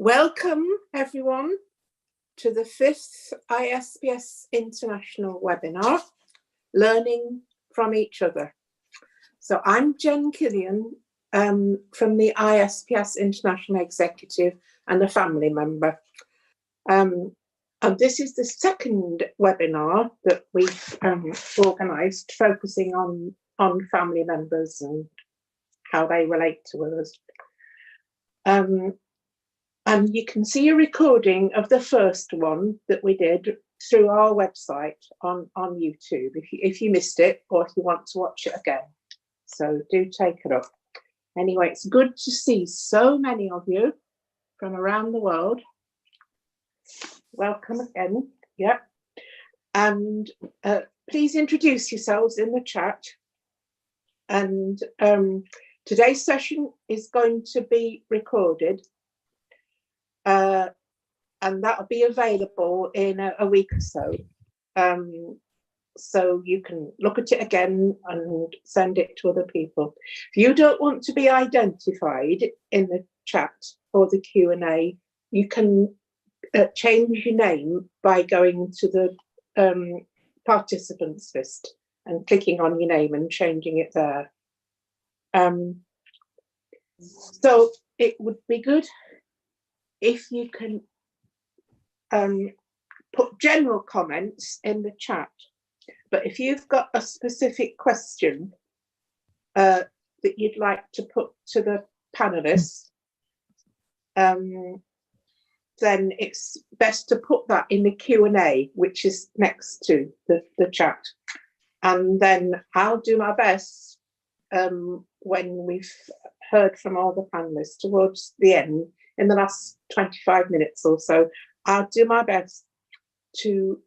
Welcome everyone to the 5th ISPS International webinar, Learning from Each Other. So I'm Jen Killian from the ISPS International Executive and a family member. And this is the second webinar that we've organised, focusing on family members and how they relate to others. And you can see a recording of the first one that we did through our website on YouTube if you missed it or if you want to watch it again. So do take it up. Anyway, it's good to see so many of you from around the world. Welcome again. Yep. And please introduce yourselves in the chat. And today's session is going to be recorded. And that'll be available in a week or so. So you can look at it again and send it to other people. If you don't want to be identified in the chat or the Q&A, you can change your name by going to the participants list and clicking on your name and changing it there. So it would be good if you can put general comments in the chat, but if you've got a specific question that you'd like to put to the panelists, then it's best to put that in the Q&A, which is next to the chat. And then I'll do my best when we've heard from all the panelists towards the end, in the last 25 minutes or so, I'll do my best to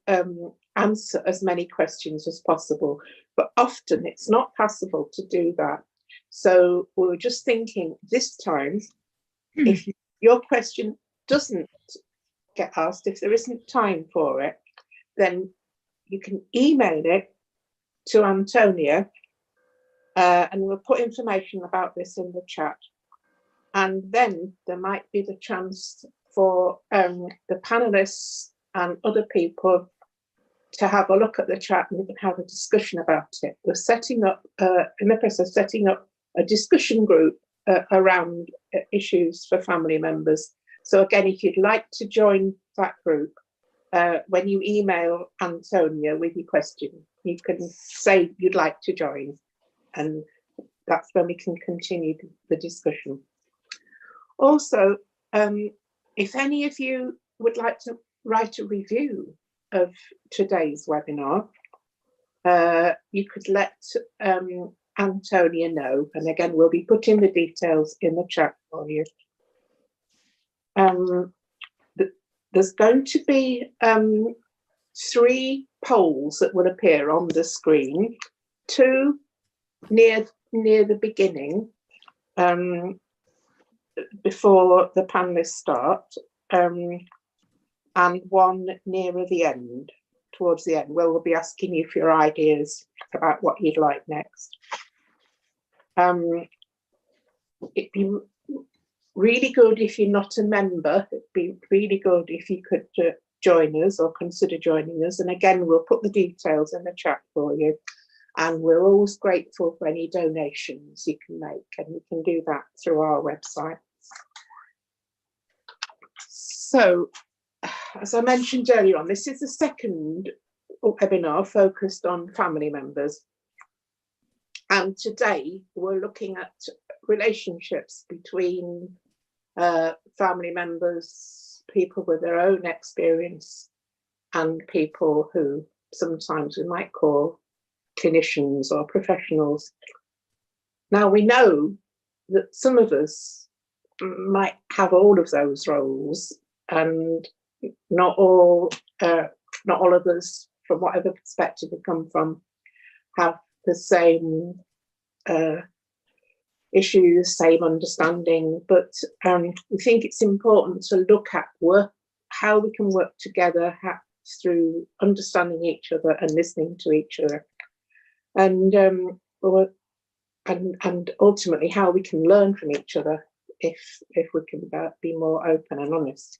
answer as many questions as possible, but often it's not possible to do that. So we were just thinking this time, if your question doesn't get asked, if there isn't time for it, then you can email it to Antonia, and we'll put information about this in the chat. And then there might be the chance for the panelists and other people to have a look at the chat, and we can have a discussion about it. We're setting up, in the process of setting up a discussion group around issues for family members. So again, if you'd like to join that group, when you email Antonia with your question, you can say you'd like to join, and that's when we can continue the discussion. Also, if any of you would like to write a review of today's webinar, you could let Antonia know. And again, we'll be putting the details in the chat for you. There's going to be 3 polls that will appear on the screen, 2 near the beginning, before the panelists start, and 1 nearer the end, towards the end, where we'll be asking you for your ideas about what you'd like next. It'd be really good if you're not a member. It'd be really good if you could join us or consider joining us. And again, we'll put the details in the chat for you. And we're always grateful for any donations you can make, and you can do that through our website. So, as I mentioned earlier on, this is the second webinar focused on family members. And today we're looking at relationships between family members, people with their own experience, and people who sometimes we might call clinicians or professionals. Now, we know that some of us might have all of those roles, and not all of us, from whatever perspective we come from, have the same issues, same understanding. But we think it's important to look at how we can work together through understanding each other and listening to each other. And ultimately how we can learn from each other if we can be more open and honest.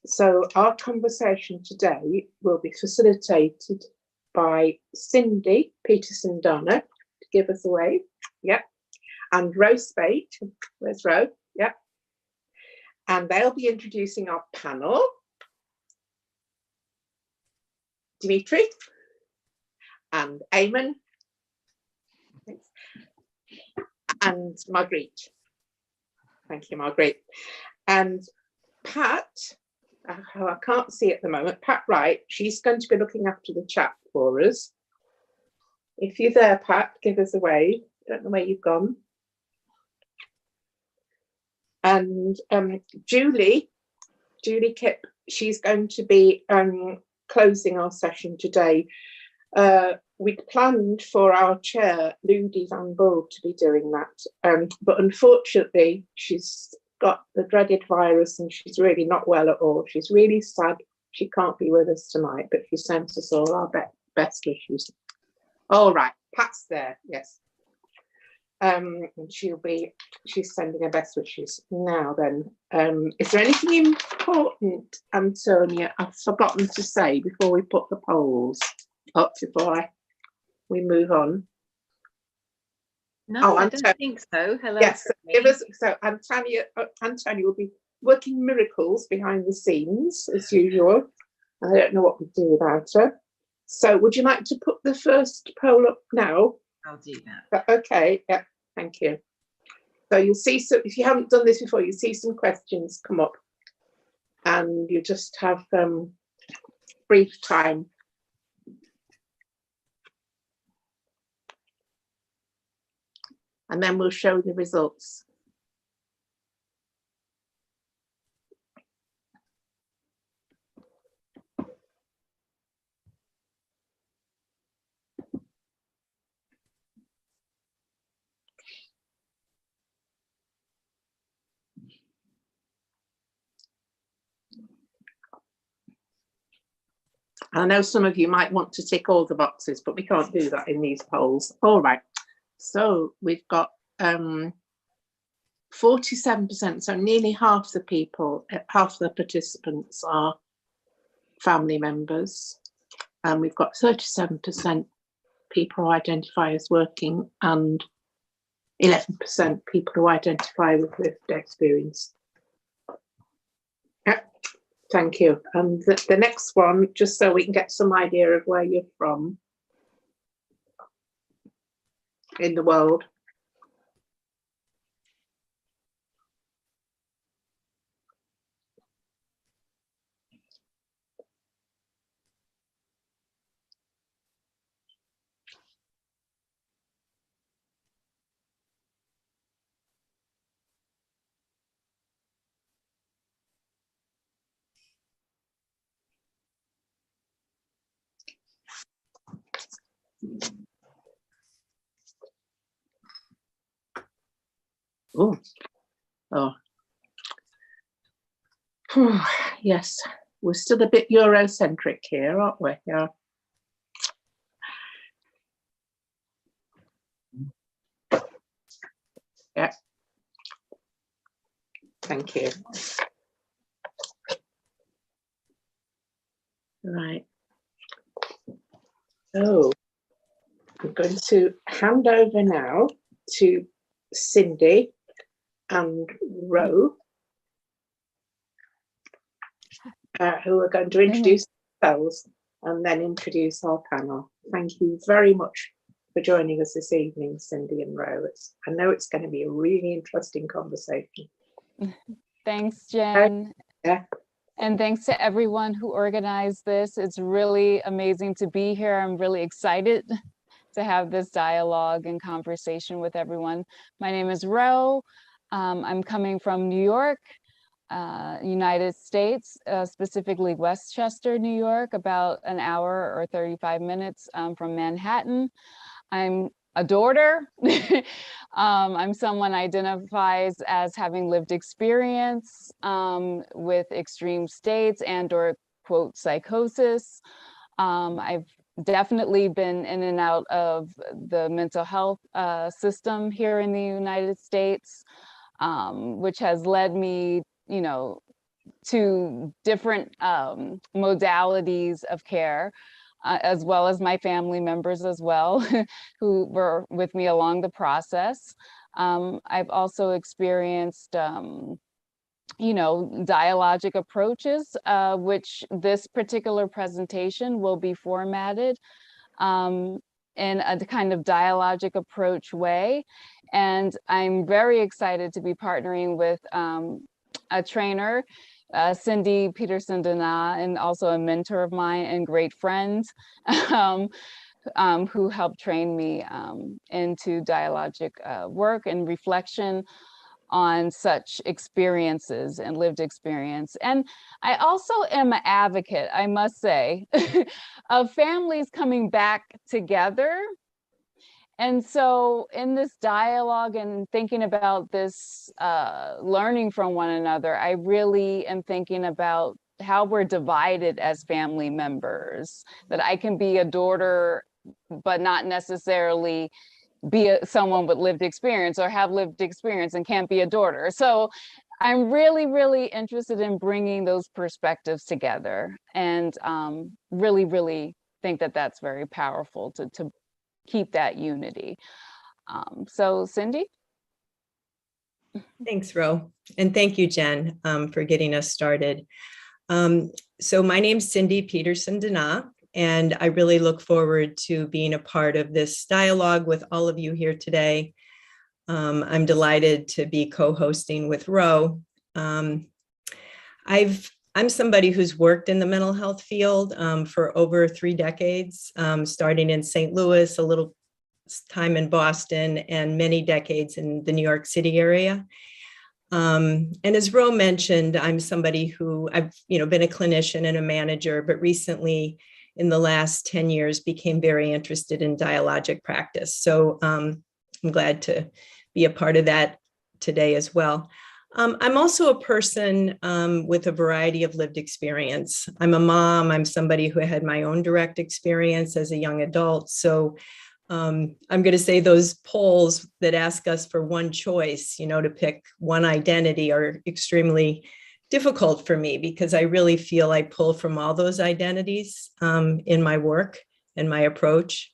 So our conversation today will be facilitated by Cindy Peterson-Dana, to give us a wave, yep, and Speight, where's Ro, yep, and they'll be introducing our panel. Dmitriy and Eamonn and Margreet. Thank you, Margreet. And Pat, who I can't see at the moment, Pat Wright, she's going to be looking after the chat for us. If you're there, Pat, give us a wave. Don't know where you've gone. And Julie Kipp, she's going to be closing our session today. We'd planned for our chair, Ludi Van Bull, to be doing that, but unfortunately she's got the dreaded virus and she's really not well at all. She's really sad she can't be with us tonight, but she sends us all our best wishes. All right, Pat's there, yes. And she's sending her best wishes. Now then, is there anything important, Antonia, I've forgotten to say before we put the polls up, before we move on? No, I don't think so. Hello. Yes, so Antonia will be working miracles behind the scenes as usual. I don't know what we'd do without her. So would you like to put the first poll up now? I'll do that. Okay, yeah, thank you. So you'll see, so if you haven't done this before, you see some questions come up and you just have brief time. And then we'll show the results. I know some of you might want to tick all the boxes, but we can't do that in these polls. All right. So we've got 47%, so nearly half the people, half the participants are family members. And we've got 37% people who identify as working and 11% people who identify with lived experience. Yeah, thank you. And the next one, just so we can get some idea of where you're from in the world. Oh, yes, we're still a bit Eurocentric here, aren't we? Yeah. Yeah. Thank you. Right. So I'm going to hand over now to Cindy and Ro, who are going to introduce themselves and then introduce our panel. Thank you very much for joining us this evening, Cindy and Ro. I know it's going to be a really interesting conversation. Thanks, Jen. Yeah. And thanks to everyone who organized this. It's really amazing to be here. I'm really excited to have this dialogue and conversation with everyone. My name is Ro. I'm coming from New York, United States, specifically Westchester, New York, about an hour or 35 minutes from Manhattan. I'm a daughter. I'm someone identifies as having lived experience with extreme states and or quote psychosis. I've definitely been in and out of the mental health system here in the United States, which has led me, you know, to different modalities of care, as well as my family members as well, who were with me along the process. I've also experienced, you know, dialogic approaches, which this particular presentation will be formatted in a kind of dialogic approach way. And I'm very excited to be partnering with a trainer, Cindy Peterson-Dana, and also a mentor of mine and great friend, who helped train me into dialogic work and reflection on such experiences and lived experience. And I also am an advocate, I must say, of families coming back together. And so in this dialogue and thinking about this, learning from one another, I really am thinking about how we're divided as family members, that I can be a daughter, but not necessarily be someone with lived experience, or have lived experience and can't be a daughter. So I'm really, really interested in bringing those perspectives together, and really, really think that that's very powerful to keep that unity. So Cindy? Thanks, Ro. And thank you, Jen, for getting us started. So my name's Cindy Peterson-Dana, and I really look forward to being a part of this dialogue with all of you here today. I'm delighted to be co-hosting with Ro. I'm somebody who's worked in the mental health field for over 3 decades, starting in St. Louis, a little time in Boston, and many decades in the New York City area. And as Ro mentioned, I'm somebody who I've been a clinician and a manager, but recently in the last 10 years became very interested in dialogic practice. So I'm glad to be a part of that today as well. I'm also a person with a variety of lived experience. I'm a mom. I'm somebody who had my own direct experience as a young adult. So I'm going to say those polls that ask us for one choice, to pick one identity, are extremely difficult for me, because I really feel I pull from all those identities in my work and my approach.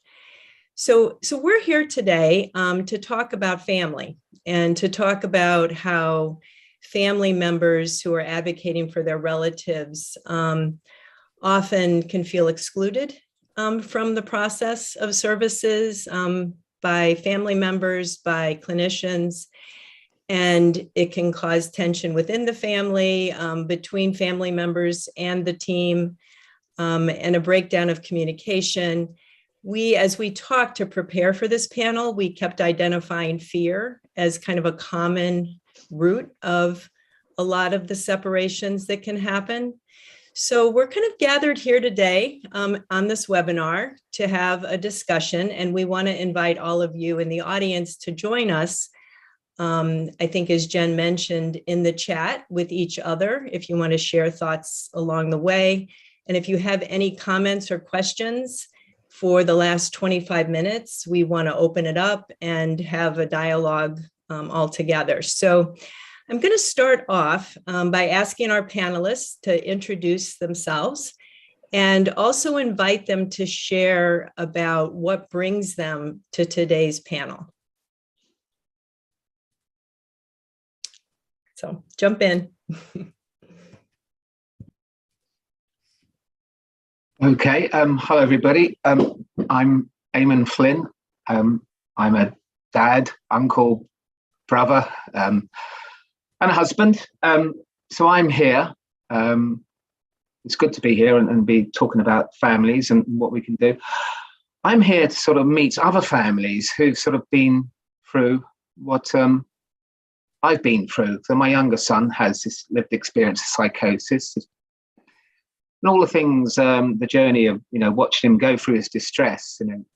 So we're here today to talk about family, and to talk about how family members who are advocating for their relatives often can feel excluded from the process of services by family members, by clinicians, and it can cause tension within the family, between family members and the team, and a breakdown of communication. As we talked to prepare for this panel, we kept identifying fear as kind of a common root of a lot of the separations that can happen. So we're kind of gathered here today on this webinar to have a discussion, and we want to invite all of you in the audience to join us. I think, as Jen mentioned, in the chat with each other, if you want to share thoughts along the way. And if you have any comments or questions for the last 25 minutes, we want to open it up and have a dialogue all together. So I'm going to start off by asking our panelists to introduce themselves, and also invite them to share about what brings them to today's panel. So jump in. Okay, hello everybody. I'm Eamonn Flynn. I'm a dad, uncle, brother, and a husband. So I'm here. It's good to be here and be talking about families and what we can do. I'm here to sort of meet other families who've sort of been through what I've been through. So my younger son has this lived experience of psychosis, and all the things, the journey of, watching him go through his distress, and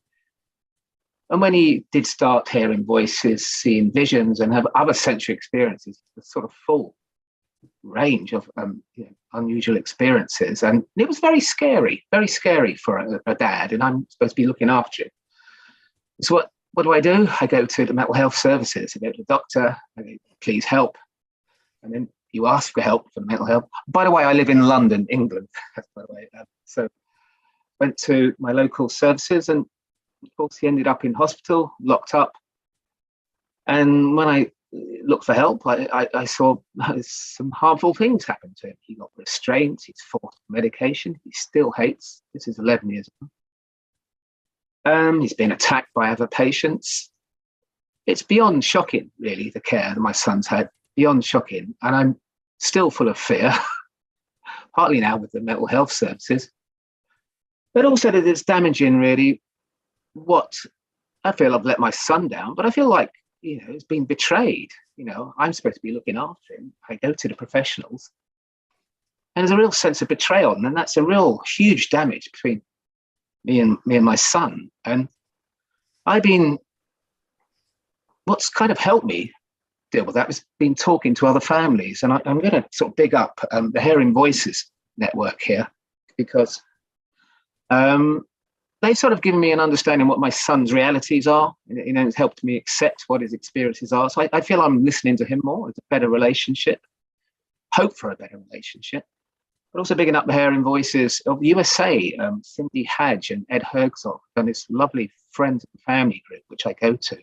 when he did start hearing voices, seeing visions, and have other sensory experiences, was sort of full range of unusual experiences, and it was very scary for a dad, and I'm supposed to be looking after him. So what do? I go to the mental health services. I go to the doctor. I go, please help, and then you ask for help for the mental health. By the way, I live in London, England. By the way, so went to my local services, and of course he ended up in hospital, locked up. And when I looked for help, I saw some harmful things happen to him. He got restrained, he's forced medication, he still hates. This is 11 years old. He's been attacked by other patients. It's beyond shocking, really, the care that my son's had, beyond shocking. And I'm still full of fear, partly now with the mental health services, but also that it's damaging, really, what I feel I've let my son down, but I feel like, it's been betrayed. I'm supposed to be looking after him. I go to the professionals, and there's a real sense of betrayal, and that's a real huge damage between me and my son. And what's kind of helped me deal with that has been talking to other families, and I'm going to sort of big up the Hearing Voices network here, because they've sort of given me an understanding what my son's realities are. It's helped me accept what his experiences are. So I feel I'm listening to him more. It's a better relationship, hope for a better relationship. But also bigging up the Hearing Voices of the USA, Cindy Hadge and Ed Herzog, and this lovely Friends and Family group, which I go to.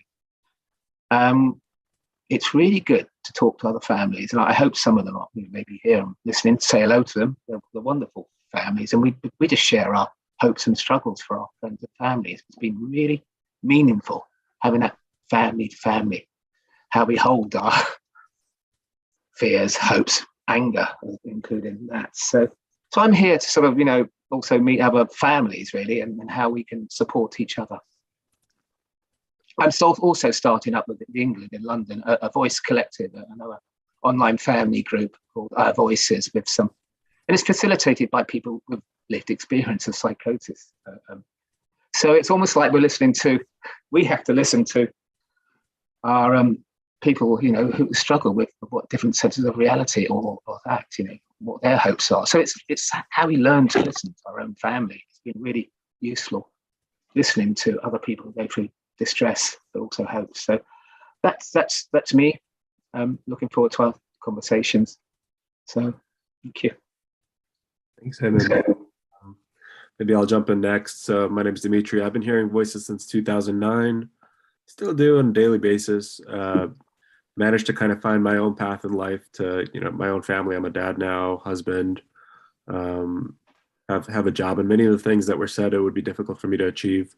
It's really good to talk to other families, and I hope some of them are maybe here and listening, say hello to them. They're wonderful families, and we just share our hopes and struggles for our friends and families. It's been really meaningful having that family to family, how we hold our fears, hopes, anger, including that. So I'm here to sort of, also meet other families, really, and how we can support each other. I'm also starting up with England in London, a voice collective, another online family group called Voices, and it's facilitated by people with lived experience of psychosis. So it's almost like we have to listen to our people, who struggle with what different senses of reality or that, what their hopes are. So it's how we learn to listen to our own family. It's been really useful listening to other people go through distress, but also hope. So that's me. Looking forward to our conversations. So thank you. Thanks, Eamonn. Maybe I'll jump in next. So my name is Dmitriy. I've been hearing voices since 2009. Still do on a daily basis. Managed to kind of find my own path in life to, my own family. I'm a dad now, husband, have a job, and many of the things that were said, it would be difficult for me to achieve.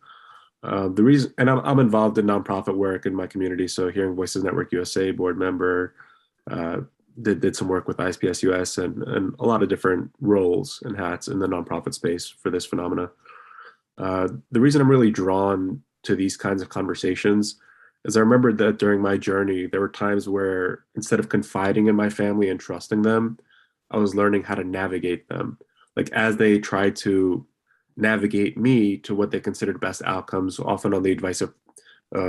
The reason, and I'm involved in nonprofit work in my community. So Hearing Voices Network USA, board member, did some work with ISPS US and a lot of different roles and hats in the nonprofit space for this phenomena. The reason I'm really drawn to these kinds of conversations is I remembered that during my journey, there were times where instead of confiding in my family and trusting them, I was learning how to navigate them. Like as they tried to navigate me to what they considered best outcomes, often on the advice of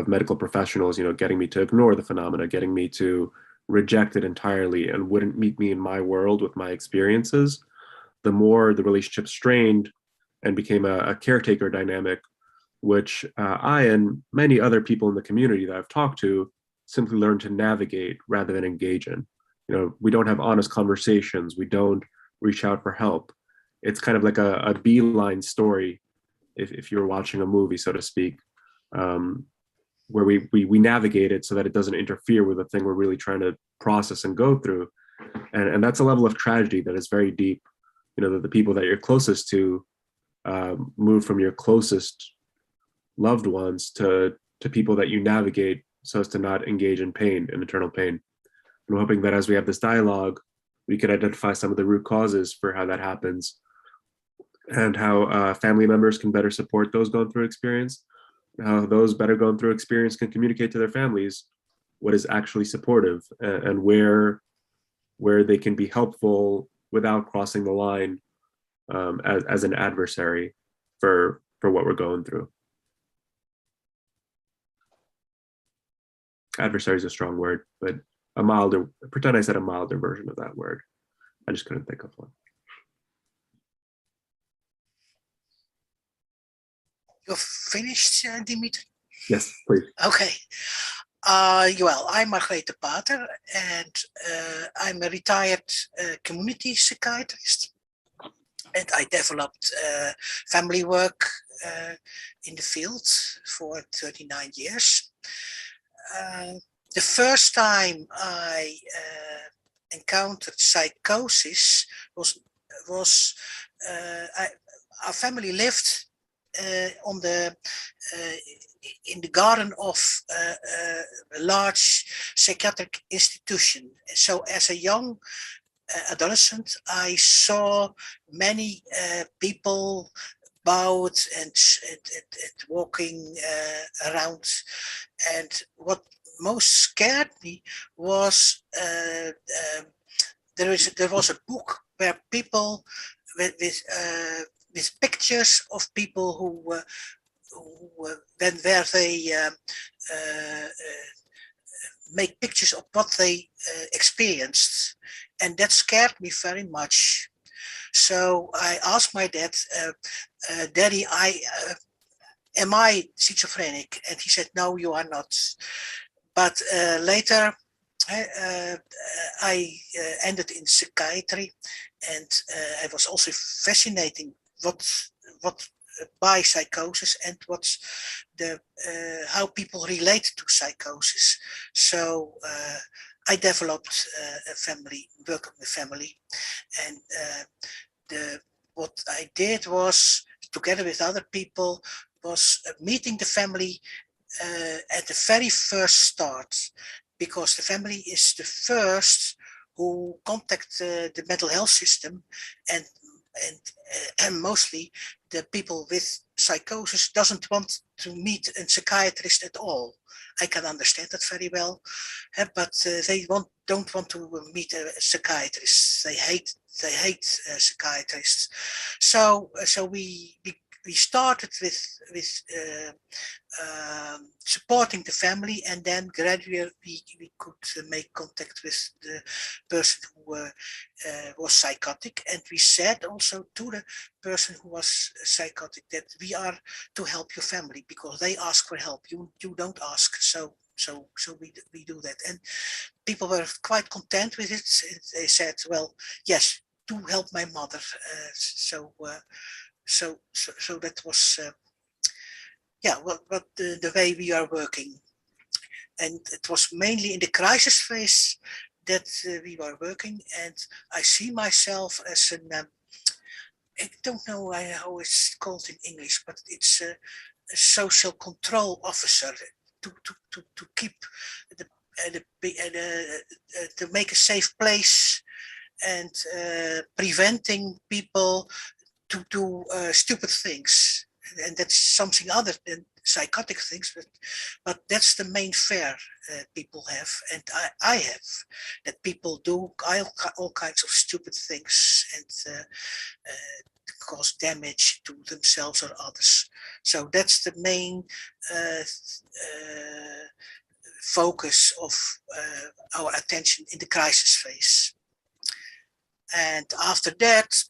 medical professionals, getting me to ignore the phenomena, getting me to reject it entirely and wouldn't meet me in my world with my experiences, the more the relationship strained and became a caretaker dynamic, which I and many other people in the community that I've talked to simply learned to navigate rather than engage in. We don't have honest conversations. We don't reach out for help. It's kind of like a beeline story, if you're watching a movie, so to speak, where we navigate it so that it doesn't interfere with the thing we're really trying to process and go through. And that's a level of tragedy that is very deep. That the people that you're closest to move from your closest loved ones to people that you navigate so as to not engage in pain, in eternal pain. I'm hoping that as we have this dialogue, we could identify some of the root causes for how that happens and how family members can better support those going through experience, how those better going through experience can communicate to their families what is actually supportive and where they can be helpful without crossing the line as an adversary for what we're going through. Adversary is a strong word, but pretend I said a milder version of that word. I just couldn't think of one. You're finished, Dmitriy? Yes, please. Okay. Well, I'm Margreet and I'm a retired community psychiatrist. And I developed family work in the field for 39 years. The first time I encountered psychosis was our family lived in the garden of a large psychiatric institution. So as a young adolescent, I saw many people bowed and walking around. And what most scared me was there was a book where people with pictures of people who where they make pictures of what they experienced, and that scared me very much. So I asked my dad, Daddy, am I schizophrenic? And he said, no, you are not. But later I ended in psychiatry, and I was also fascinating what by psychosis and what's the how people relate to psychosis. So I developed a family, work with family, and what I did was, together with other people, was meeting the family at the very first start, because the family is the first who contact the mental health system, and mostly the people with psychosis doesn't want to meet a psychiatrist at all. I can understand that very well, but they don't want to meet a psychiatrist. They hate psychiatrists. So we started with supporting the family, and then gradually we could make contact with the person who was psychotic. And we said also to the person who was psychotic that we are to help your family because they ask for help. You don't ask. So we do that. And people were quite content with it. They said, well, yes, do help my mother. So that was the way we are working. And it was mainly in the crisis phase that we were working. And I see myself as an I don't know how it's called in English, but it's a social control officer to keep to make a safe place, and preventing people to do stupid things. And that's something other than psychotic things, but that's the main fear people have, and I have, that people do all kinds of stupid things and cause damage to themselves or others. So that's the main focus of our attention in the crisis phase. And after that,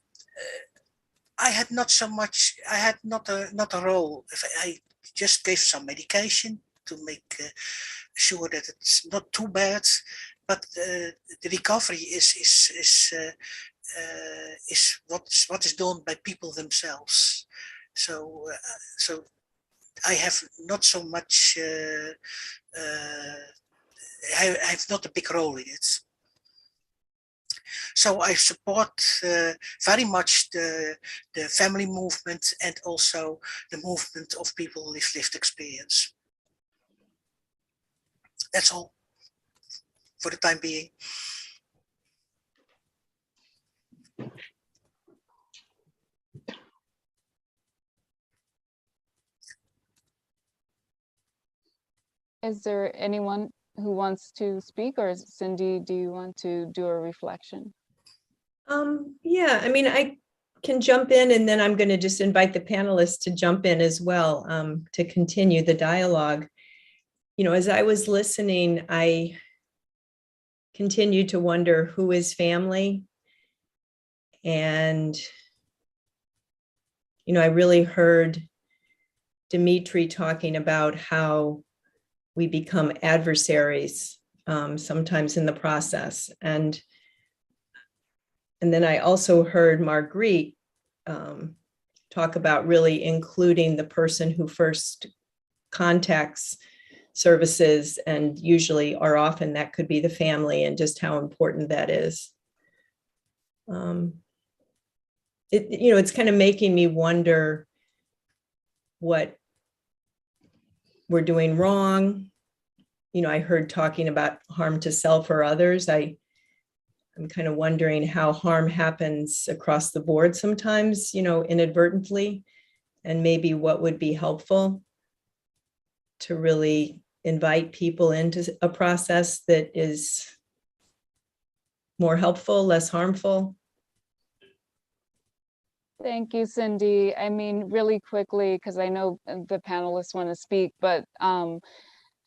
I had not so much. I had not a role. I just gave some medication to make sure that it's not too bad. But the recovery is what is done by people themselves. So I have not so much. I have not a big role in it. So I support very much the family movement and also the movement of people with lived experience. That's all for the time being. Is there anyone who wants to speak, or Cindy, do you want to do a reflection? Yeah, I mean, I can jump in, and then I'm going to just invite the panelists to jump in as well to continue the dialogue. You know, as I was listening, I continued to wonder who is family. And, you know, I really heard Dmitriy talking about how we become adversaries sometimes in the process. And then I also heard Margreet talk about really including the person who first contacts services, and usually or often that could be the family, and just how important that is. You know, it's kind of making me wonder what we're doing wrong. You know, I heard talking about harm to self or others. I'm kind of wondering how harm happens across the board sometimes, you know, inadvertently, and maybe what would be helpful to really invite people into a process that is more helpful, less harmful. Thank you, Cindy. I mean, really quickly, because I know the panelists want to speak, but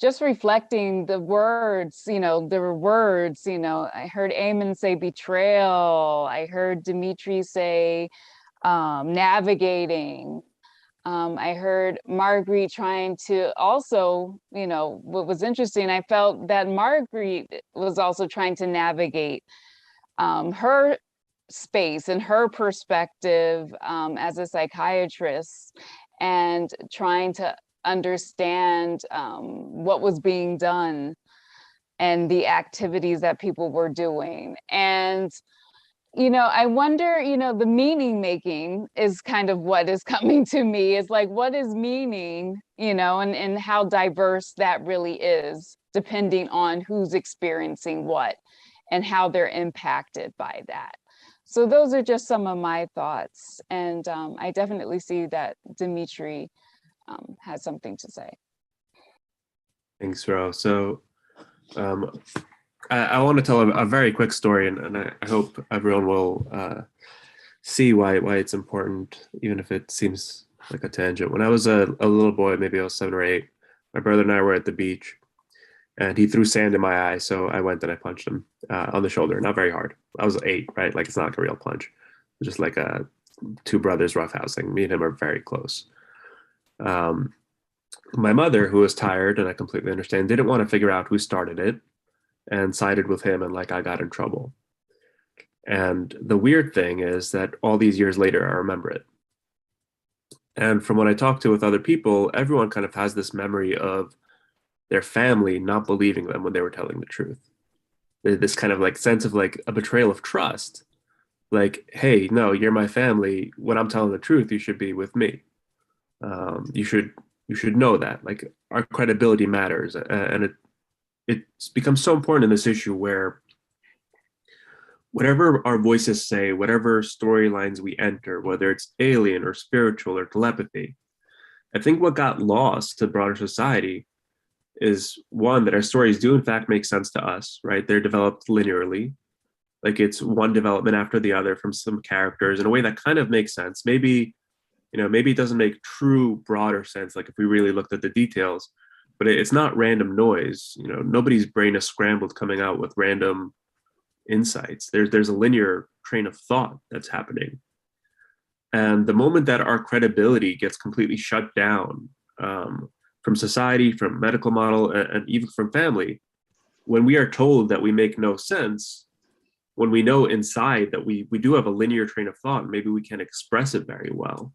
just reflecting the words, you know, there were words, you know, I heard Eamonn say betrayal. I heard Dmitriy say navigating. I heard Margreet trying to also, you know, what was interesting, I felt that Margreet was also trying to navigate her space and her perspective as a psychiatrist, and trying to understand what was being done and the activities that people were doing. And you know, I wonder, you know, the meaning making is kind of what is coming to me. Is like, what is meaning, you know, and how diverse that really is, depending on who's experiencing what and how they're impacted by that. So those are just some of my thoughts. And I definitely see that Dmitriy has something to say. Thanks, Ro. So I want to tell a very quick story, and I hope everyone will see why it's important, even if it seems like a tangent. When I was a little boy, maybe I was 7 or 8, my brother and I were at the beach, and he threw sand in my eye, so I went and I punched him on the shoulder, not very hard. I was 8, right? Like, it's not like a real punch. It was just like two brothers roughhousing. Me and him are very close. My mother, who was tired, and I completely understand, didn't want to figure out who started it, and sided with him, and like I got in trouble. And the weird thing is that all these years later, I remember it. And from what I talked to with other people, everyone kind of has this memory of their family not believing them when they were telling the truth. This kind of like sense of like a betrayal of trust. Like, hey, no, you're my family. When I'm telling the truth, you should be with me. You should know that. Like, our credibility matters, and it's become so important in this issue where whatever our voices say, whatever storylines we enter, whether it's alien or spiritual or telepathy, I think what got lost to broader society is, one, that our stories do in fact make sense to us, right? They're developed linearly. Like, it's one development after the other from some characters in a way that kind of makes sense. Maybe, you know, maybe it doesn't make true broader sense, like if we really looked at the details, but it's not random noise. You know, nobody's brain is scrambled coming out with random insights. There's a linear train of thought that's happening. And the moment that our credibility gets completely shut down from society, from medical model, and even from family, when we are told that we make no sense, when we know inside that we do have a linear train of thought, maybe we can't express it very well.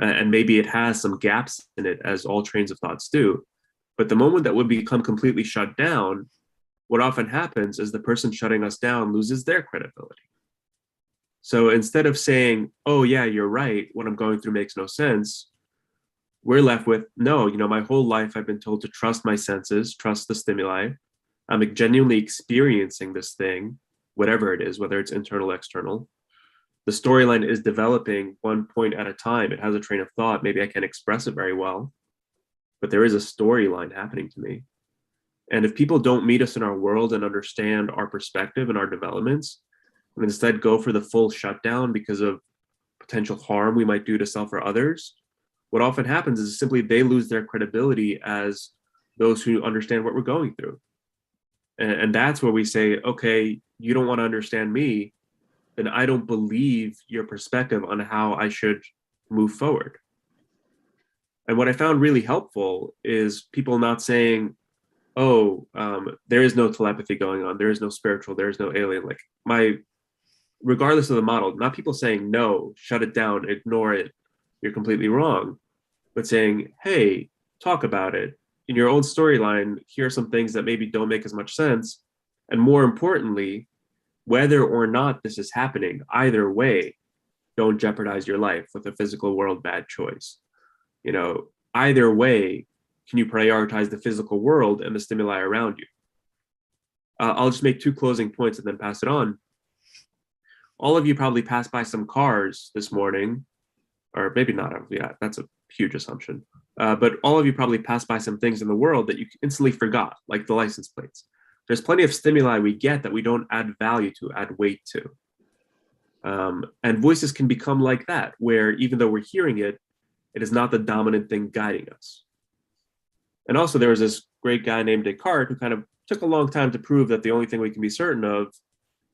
And maybe it has some gaps in it, as all trains of thoughts do. But the moment that we become completely shut down, what often happens is the person shutting us down loses their credibility. So instead of saying, oh yeah, you're right, what I'm going through makes no sense, we're left with, no, you know, my whole life I've been told to trust my senses, trust the stimuli. I'm genuinely experiencing this thing, whatever it is, whether it's internal, external. The storyline is developing one point at a time. It has a train of thought. Maybe I can't express it very well, but there is a storyline happening to me. And if people don't meet us in our world and understand our perspective and our developments, and instead go for the full shutdown because of potential harm we might do to self or others, what often happens is simply they lose their credibility as those who understand what we're going through. And that's where we say, okay, you don't want to understand me, then I don't believe your perspective on how I should move forward. And what I found really helpful is people not saying, oh, there is no telepathy going on, there is no spiritual, there is no alien. Like regardless of the model, not people saying, no, shut it down, ignore it, you're completely wrong, but saying, hey, talk about it. In your own storyline, here are some things that maybe don't make as much sense. And more importantly, whether or not this is happening, either way, don't jeopardize your life with a physical world bad choice. Either way, can you prioritize the physical world and the stimuli around you? I'll just make 2 closing points and then pass it on. All of you probably passed by some cars this morning, or maybe not. Yeah, that's a huge assumption. But all of you probably passed by some things in the world that you instantly forgot, like the license plates. There's plenty of stimuli we get that we don't add value to, add weight to. And voices can become like that, where even though we're hearing it, it is not the dominant thing guiding us. And also there was this great guy named Descartes who kind of took a long time to prove that the only thing we can be certain of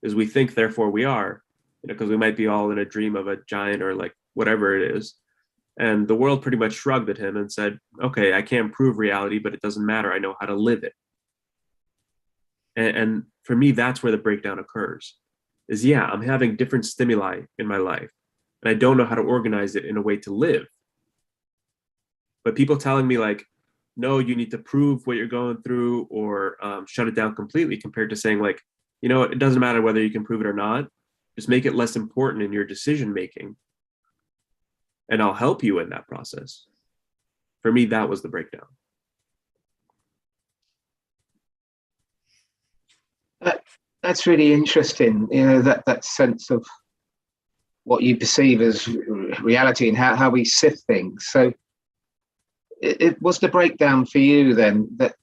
is we think, therefore we are, because we might be all in a dream of a giant or like whatever it is. And the world pretty much shrugged at him and said, okay, I can't prove reality, but it doesn't matter. I know how to live it. And for me, that's where the breakdown occurs. Is yeah, I'm having different stimuli in my life, and I don't know how to organize it in a way to live. But people telling me like, no, you need to prove what you're going through or shut it down completely, compared to saying like, it doesn't matter whether you can prove it or not. Just make it less important in your decision making, and I'll help you in that process. For me, that was the breakdown. That's really interesting. That sense of what you perceive as reality and how we sift things. So it was the breakdown for you then that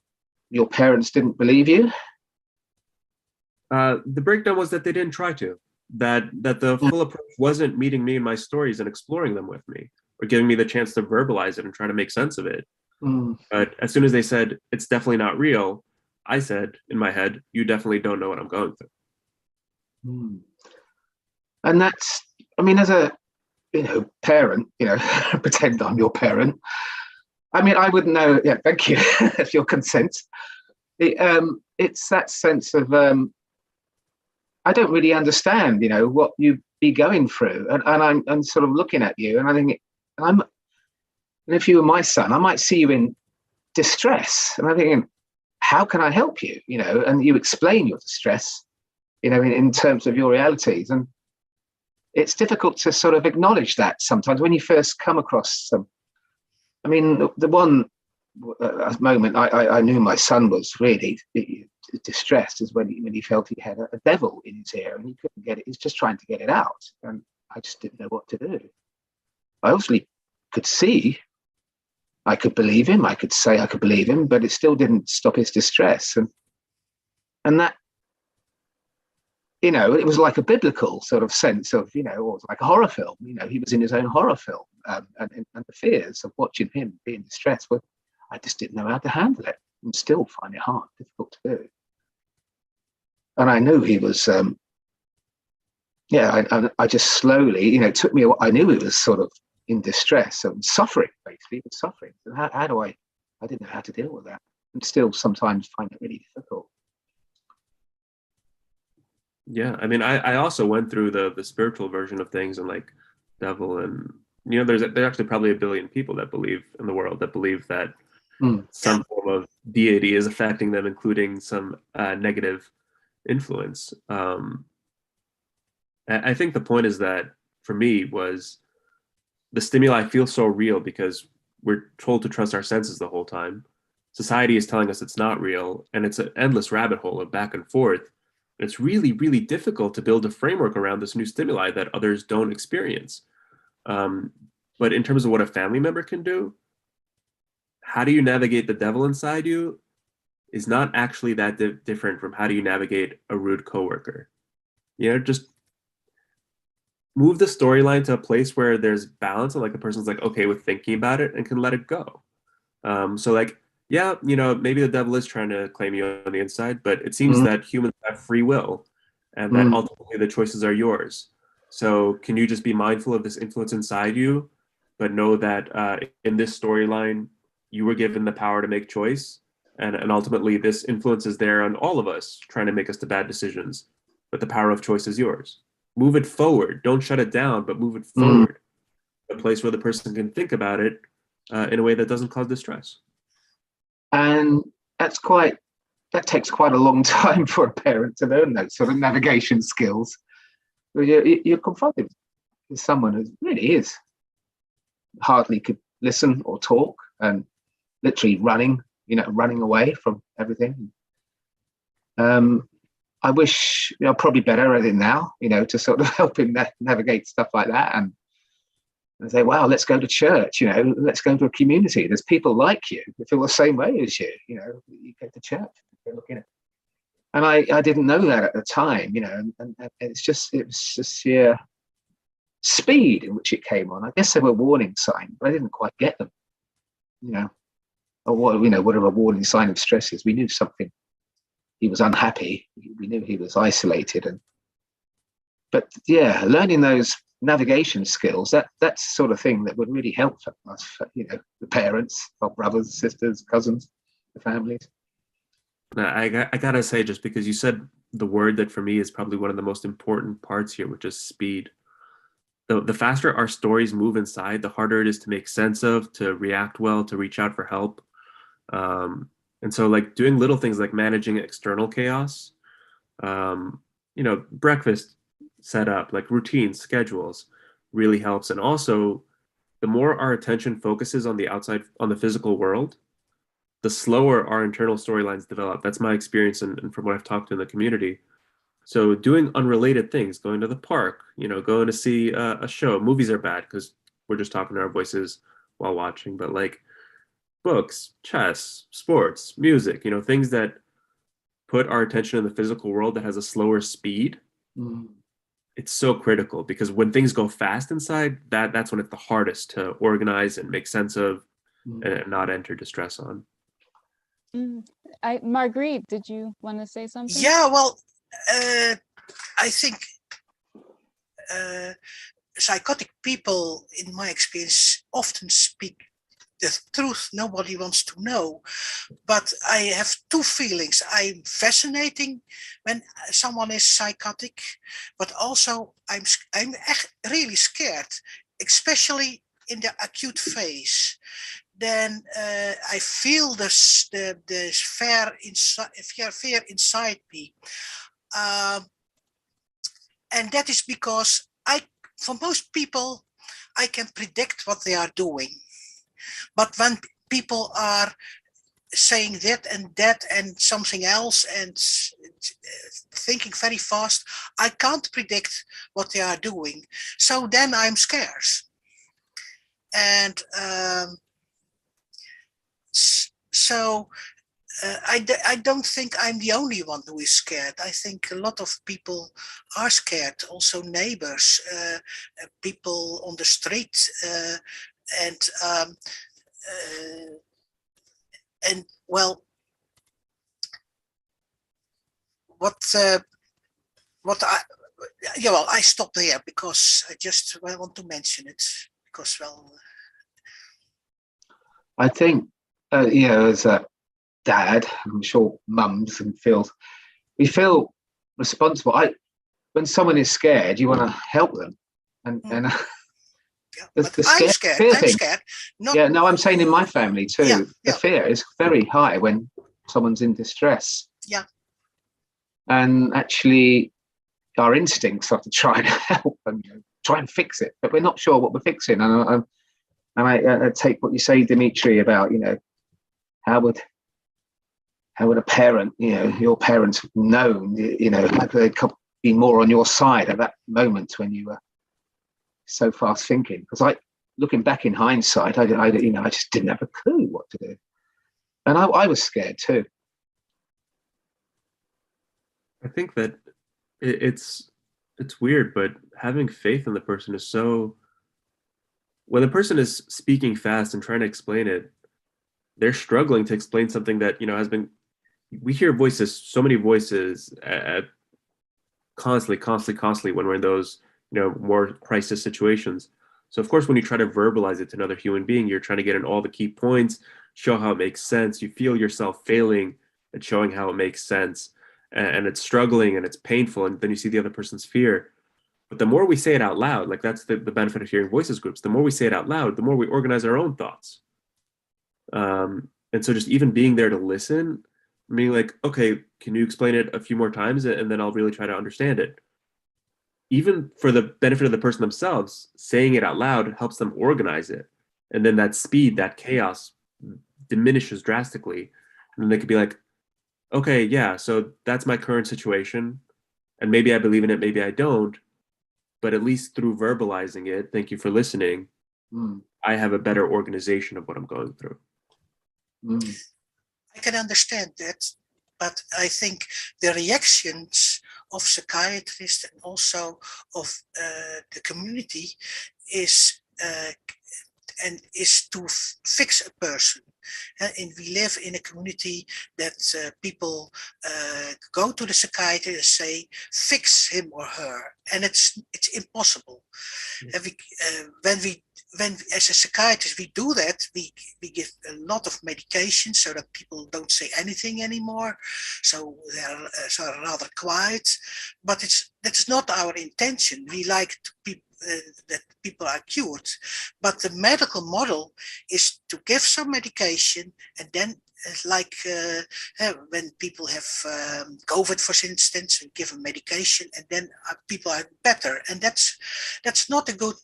your parents didn't believe you? The breakdown was that they didn't try to. That the full approach wasn't meeting me in my stories and exploring them with me, or giving me the chance to verbalize it and try to make sense of it. But as soon as they said, it's definitely not real, I said in my head, you definitely don't know what I'm going through. And that's, as a parent, pretend I'm your parent. I wouldn't know. Yeah, thank you for your consent. It's that sense of I don't really understand, what you'd be going through, and I'm sort of looking at you, and I think and if you were my son, I might see you in distress, and I'm thinking, how can I help you? And you explain your distress, in terms of your realities, and it's difficult to sort of acknowledge that sometimes when you first come across some. The one moment I knew my son was really distressed is when he felt he had a devil in his ear and he couldn't get it. He's just trying to get it out, and I just didn't know what to do. I obviously could see, I could believe him, I could say I could believe him, but it still didn't stop his distress. And that, it was like a biblical sort of sense of, or it was like a horror film. He was in his own horror film, and the fears of watching him being distressed. But I just didn't know how to handle it, and still find it hard, difficult to do. And I knew he was, I just slowly, it took me a while. I knew he was sort of in distress and suffering, basically, but suffering. And how do I didn't know how to deal with that, and still sometimes find it really difficult. Yeah, I also went through the spiritual version of things and like devil, and there's actually probably 1 billion people that believe in the world that believe that some form of deity is affecting them, including some negative influence. I think the point is that for me was the stimuli feel so real because we're told to trust our senses the whole time. Society is telling us it's not real, and it's an endless rabbit hole of back and forth. It's really, really difficult to build a framework around this new stimuli that others don't experience. But in terms of what a family member can do, how do you navigate the devil inside you is not actually that different from how do you navigate a rude coworker. Just move the storyline to a place where there's balance and like the person's like okay with thinking about it and can let it go. So like, yeah, maybe the devil is trying to claim you on the inside, but it seems that humans have free will, and that ultimately the choices are yours. So can you just be mindful of this influence inside you, but know that in this storyline, you were given the power to make choice, and ultimately this influence is there on all of us trying to make us to bad decisions, but the power of choice is yours. Move it forward. Don't shut it down, but move it forward. A place where the person can think about it in a way that doesn't cause distress. And that takes quite a long time for a parent to learn those sort of navigation skills. You're confronted with someone who really is hardly could listen or talk, and literally running away from everything. I wish I'm probably better at it now, to sort of help him navigate stuff like that, and say, wow, let's go to church, let's go to a community. There's people like you who feel the same way as you, you go to church, you're looking at. And I didn't know that at the time, and it was just sheer speed in which it came on. I guess there were warning signs, but I didn't quite get them, or whatever a warning sign of stress is. We knew something. He was unhappy. We knew he was isolated, but learning those navigation skills, that's the sort of thing that would really help us, the parents, our brothers, sisters, cousins, the families. I gotta say, just because you said the word that for me is probably one of the most important parts here, which is speed. The faster our stories move inside, the harder it is to make sense of, to react well, to reach out for help. And so like doing little things like managing external chaos, breakfast set up, like routines, schedules, really helps. And also, the more our attention focuses on the outside, on the physical world, the slower our internal storylines develop. That's my experience and from what I've talked to in the community. So doing unrelated things, going to the park, going to see a show. Movies are bad because we're just talking to our voices while watching, but like books, chess, sports, music, things that put our attention in the physical world that has a slower speed. It's so critical, because when things go fast inside, that's when it's the hardest to organize and make sense of and not enter distress on. Margreet, did you want to say something? Yeah, well, I think psychotic people, in my experience, often speak the truth nobody wants to know. But I have two feelings. I'm fascinating when someone is psychotic, but also I'm really scared, especially in the acute phase. Then I feel the fear inside me. And that is because for most people, I can predict what they are doing. But when people are saying that and something else and thinking very fast, I can't predict what they are doing. So then I'm scared. And I don't think I'm the only one who is scared. I think a lot of people are scared, also neighbors, people on the street, and well, I stop there because I want to mention it because, well, I think as a dad, I'm sure mums we feel responsible. When someone is scared, you want to help them, and I'm scared. I'm saying in my family too. The fear is very high when someone's in distress. Yeah. And actually, our instincts are to try and help and try and fix it, but we're not sure what we're fixing. And I take what you say, Dmitriy, about how would a parent, your parents have known, how could they be more on your side at that moment when you were so fast thinking? Because looking back in hindsight, I just didn't have a clue what to do, and I was scared too. I think that it's weird, but having faith in the person is so. When the person is speaking fast and trying to explain it, they're struggling to explain something that has been. We hear voices, so many voices at constantly when we're in those, more crisis situations. So of course, when you try to verbalize it to another human being, you're trying to get in all the key points, show how it makes sense. You feel yourself failing at showing how it makes sense, and it's struggling and it's painful. And then you see the other person's fear. But the more we say it out loud, like that's the benefit of hearing voices groups, the more we say it out loud, the more we organize our own thoughts. And so just even being there to listen, being like, okay, can you explain it a few more times? And then I'll really try to understand it. Even for the benefit of the person themselves, saying it out loud helps them organize it. And then that speed, that chaos diminishes drastically. And then they could be like, okay, yeah, so that's my current situation. And maybe I believe in it, maybe I don't. But at least through verbalizing it, thank you for listening, I have a better organization of what I'm going through. I can understand that, but I think the reactions of psychiatrists and also of the community is to fix a person. And we live in a community that people go to the psychiatrist and say, fix him or her, and it's impossible. And when as a psychiatrist we do that, we give a lot of medication so that people don't say anything anymore, so they're rather quiet. But that's not our intention. We like to that people are cured, but the medical model is to give some medication, and then when people have COVID, for instance, and give them medication, and then people are better. And that's not a good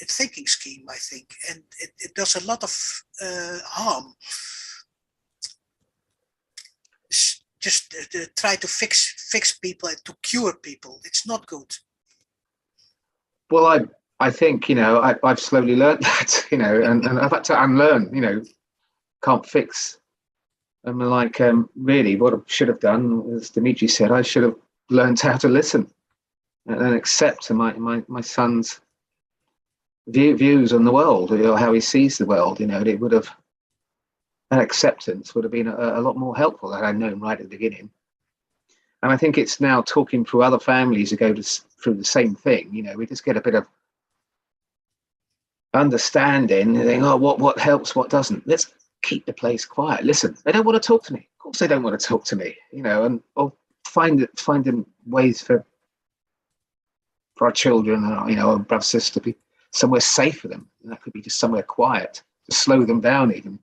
thinking scheme, I think, and it does a lot of harm. Just try to fix people and to cure people. It's not good. Well, I think, I've slowly learned that, and I've had to unlearn, can't fix. I'm like, really, what I should have done, as Dmitriy said, I should have learned how to listen and accept my son's views on the world, how he sees the world. It would have, that acceptance would have been a lot more helpful had I known right at the beginning. And I think it's now talking through other families who go through the same thing. We just get a bit of understanding and think, oh, what helps, what doesn't. Let's keep the place quiet. Listen, they don't want to talk to me. Of course they don't want to talk to me, or finding ways for our children, our brother, sister, to be somewhere safe for them. And that could be just somewhere quiet to slow them down even,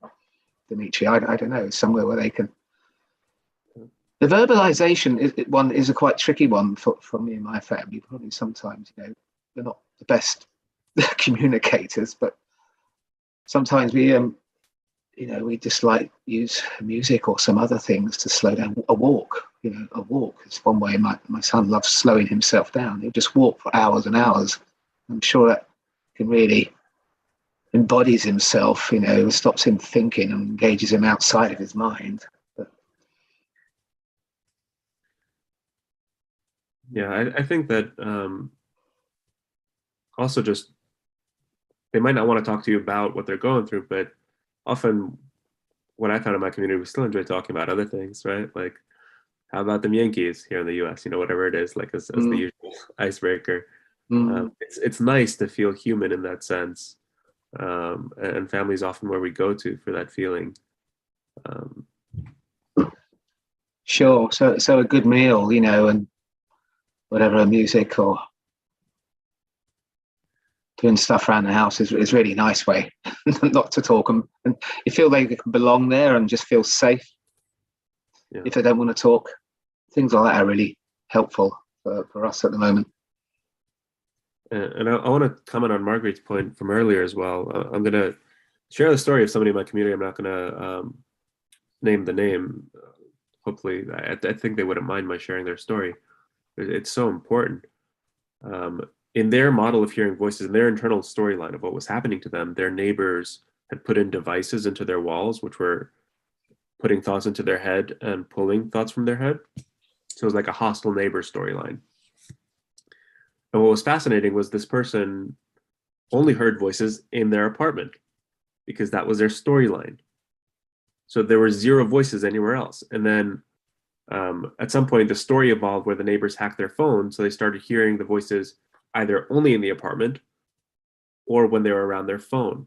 Dmitry. I don't know, somewhere where they can. The verbalization is a quite tricky one for me and my family. Probably sometimes, we're not the best communicators, but sometimes we just like use music or some other things to slow down. A walk is one way. My son loves slowing himself down. He'll just walk for hours and hours. I'm sure that can really embodies himself, stops him thinking and engages him outside of his mind. Yeah, I think that also just they might not want to talk to you about what they're going through, but often what I found in my community, we still enjoy talking about other things, right? Like, how about them Yankees here in the US, whatever it is, like as the usual icebreaker. It's nice to feel human in that sense. And family is often where we go to for that feeling. Sure. So a good meal, and whatever, music or doing stuff around the house is really a nice way not to talk, and you feel they can belong there and just feel safe. Yeah. If they don't want to talk, things like that are really helpful for us at the moment. And I want to comment on Margreet's point from earlier as well. I'm going to share the story of somebody in my community. I'm not going to name the name. Hopefully, I think they wouldn't mind my sharing their story. It's so important. In their model of hearing voices, in their internal storyline of what was happening to them, their neighbors had put in devices into their walls, which were putting thoughts into their head and pulling thoughts from their head. So it was like a hostile neighbor storyline. And what was fascinating was this person only heard voices in their apartment because that was their storyline. So there were zero voices anywhere else. And then At some point, the story evolved where the neighbors hacked their phone, so they started hearing the voices either only in the apartment or when they were around their phone.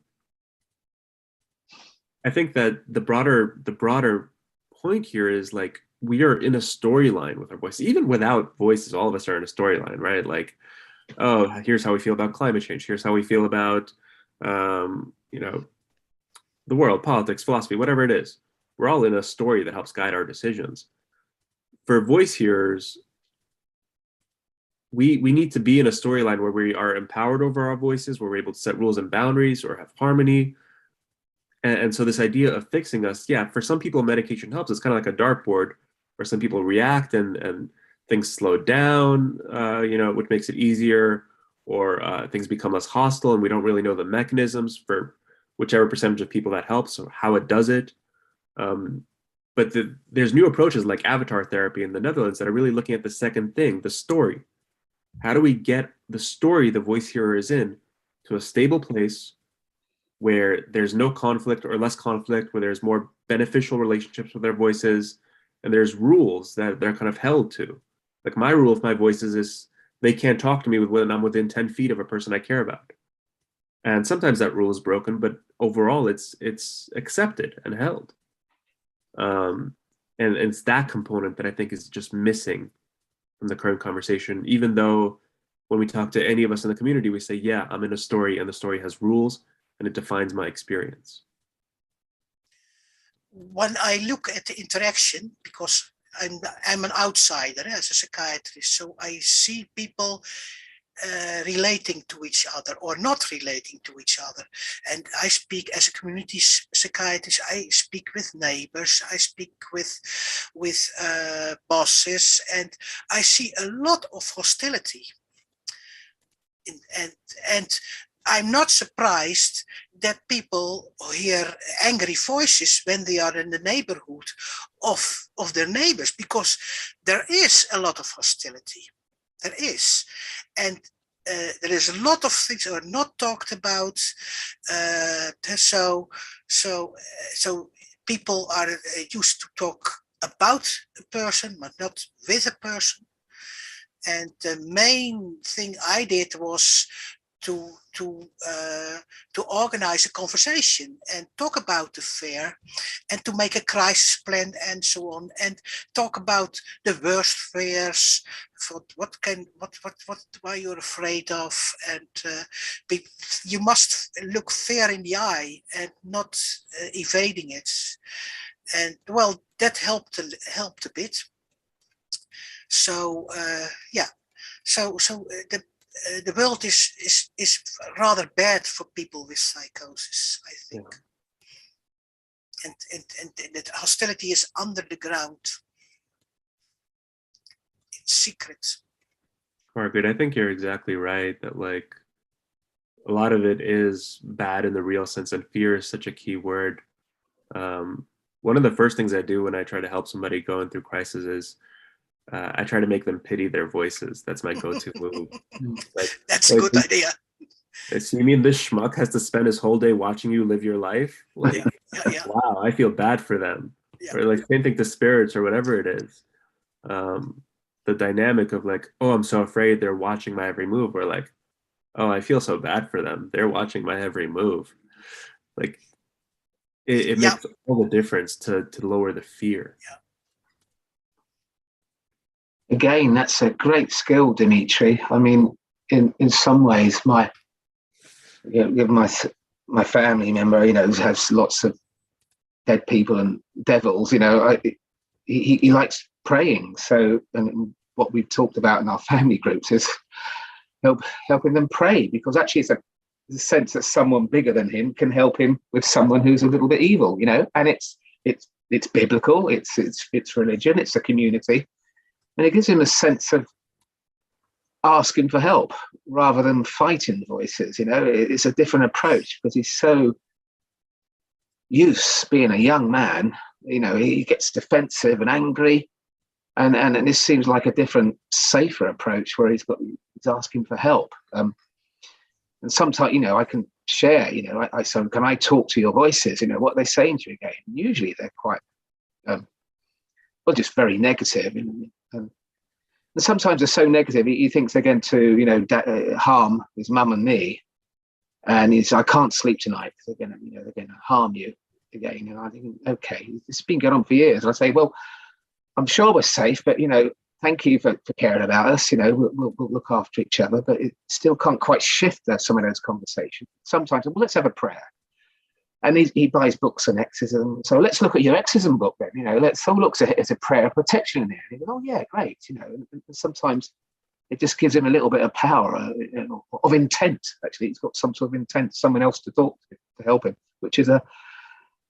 I think that the broader point here is like we are in a storyline with our voices. Even without voices, all of us are in a storyline, right? Like, oh, here's how we feel about climate change. Here's how we feel about, you know, the world, politics, philosophy, whatever it is. We're all in a story that helps guide our decisions. For voice hearers, we need to be in a storyline where we are empowered over our voices, where we're able to set rules and boundaries or have harmony. And so this idea of fixing us, yeah, for some people medication helps. It's kind of like a dartboard where some people react and things slow down, you know, which makes it easier, or things become less hostile and we don't really know the mechanisms for whichever percentage of people that helps or how it does it. But there's new approaches like avatar therapy in the Netherlands that are really looking at the second thing, the story. How do we get the story the voice hearer is in to a stable place where there's no conflict or less conflict, where there's more beneficial relationships with their voices, and there's rules that they're kind of held to. Like my rule with my voices is they can't talk to me when I'm within 10 feet of a person I care about. And sometimes that rule is broken, but overall it's accepted and held. And it's that component that I think is just missing from the current conversation, even though when we talk to any of us in the community, we say, yeah, I'm in a story and the story has rules and it defines my experience. When I look at the interaction, because I'm an outsider as a psychiatrist, so I see people relating to each other or not relating to each other. And I speak as a community psychiatrist, I speak with neighbors, I speak with bosses, and I see a lot of hostility. And I'm not surprised that people hear angry voices when they are in the neighborhood of their neighbors, because there is a lot of hostility. There is. And there is a lot of things that are not talked about. So people are used to talk about a person, but not with a person. And the main thing I did was to organize a conversation and talk about the fear, and to make a crisis plan and so on, and talk about the worst fears, what why you're afraid of, and you must look fear in the eye and not evading it. And well, that helped a bit. So yeah, so the world is rather bad for people with psychosis, I think. Yeah. And that hostility is under the ground. It's secret. Margreet, I think you're exactly right that like a lot of it is bad in the real sense, and fear is such a key word. One of the first things I do when I try to help somebody going through crisis is I try to make them pity their voices. That's my go-to move. Like, that's a good idea. You mean this schmuck has to spend his whole day watching you live your life? Like, yeah. Wow, I feel bad for them. Yeah. Or like same thing to spirits or whatever it is. The dynamic of like, oh, I'm so afraid they're watching my every move, or like, oh, I feel so bad for them. They're watching my every move. Like it makes all the difference to lower the fear. Yeah. Again, that's a great skill, Dmitry. I mean, in some ways, my family member, has lots of dead people and devils. He likes praying. So, and what we've talked about in our family groups is helping them pray, because actually it's a sense that someone bigger than him can help him with someone who's a little bit evil. And it's biblical. It's religion. It's a community. And it gives him a sense of asking for help rather than fighting voices. It's a different approach, because he's so used being a young man. He gets defensive and angry, and this seems like a different, safer approach where he's asking for help. And sometimes, I can share. I say, can I talk to your voices? What are they saying to you again? Usually they're quite or just very negative. And sometimes they're so negative, he thinks they're going to, harm his mum and me. And he's, I can't sleep tonight because they're going to harm you again. And I think, okay, it's been going on for years. And I say, well, I'm sure we're safe, but thank you for caring about us. We'll look after each other, but it still can't quite shift some of those conversations. Sometimes, well, let's have a prayer. And he buys books on exorcism. So let's look at your exorcism book then. Let's all look at it as a prayer of protection in there. And he goes, oh yeah, great. And sometimes it just gives him a little bit of power, of intent. Actually, he's got some sort of intent, someone else to talk to help him, which is a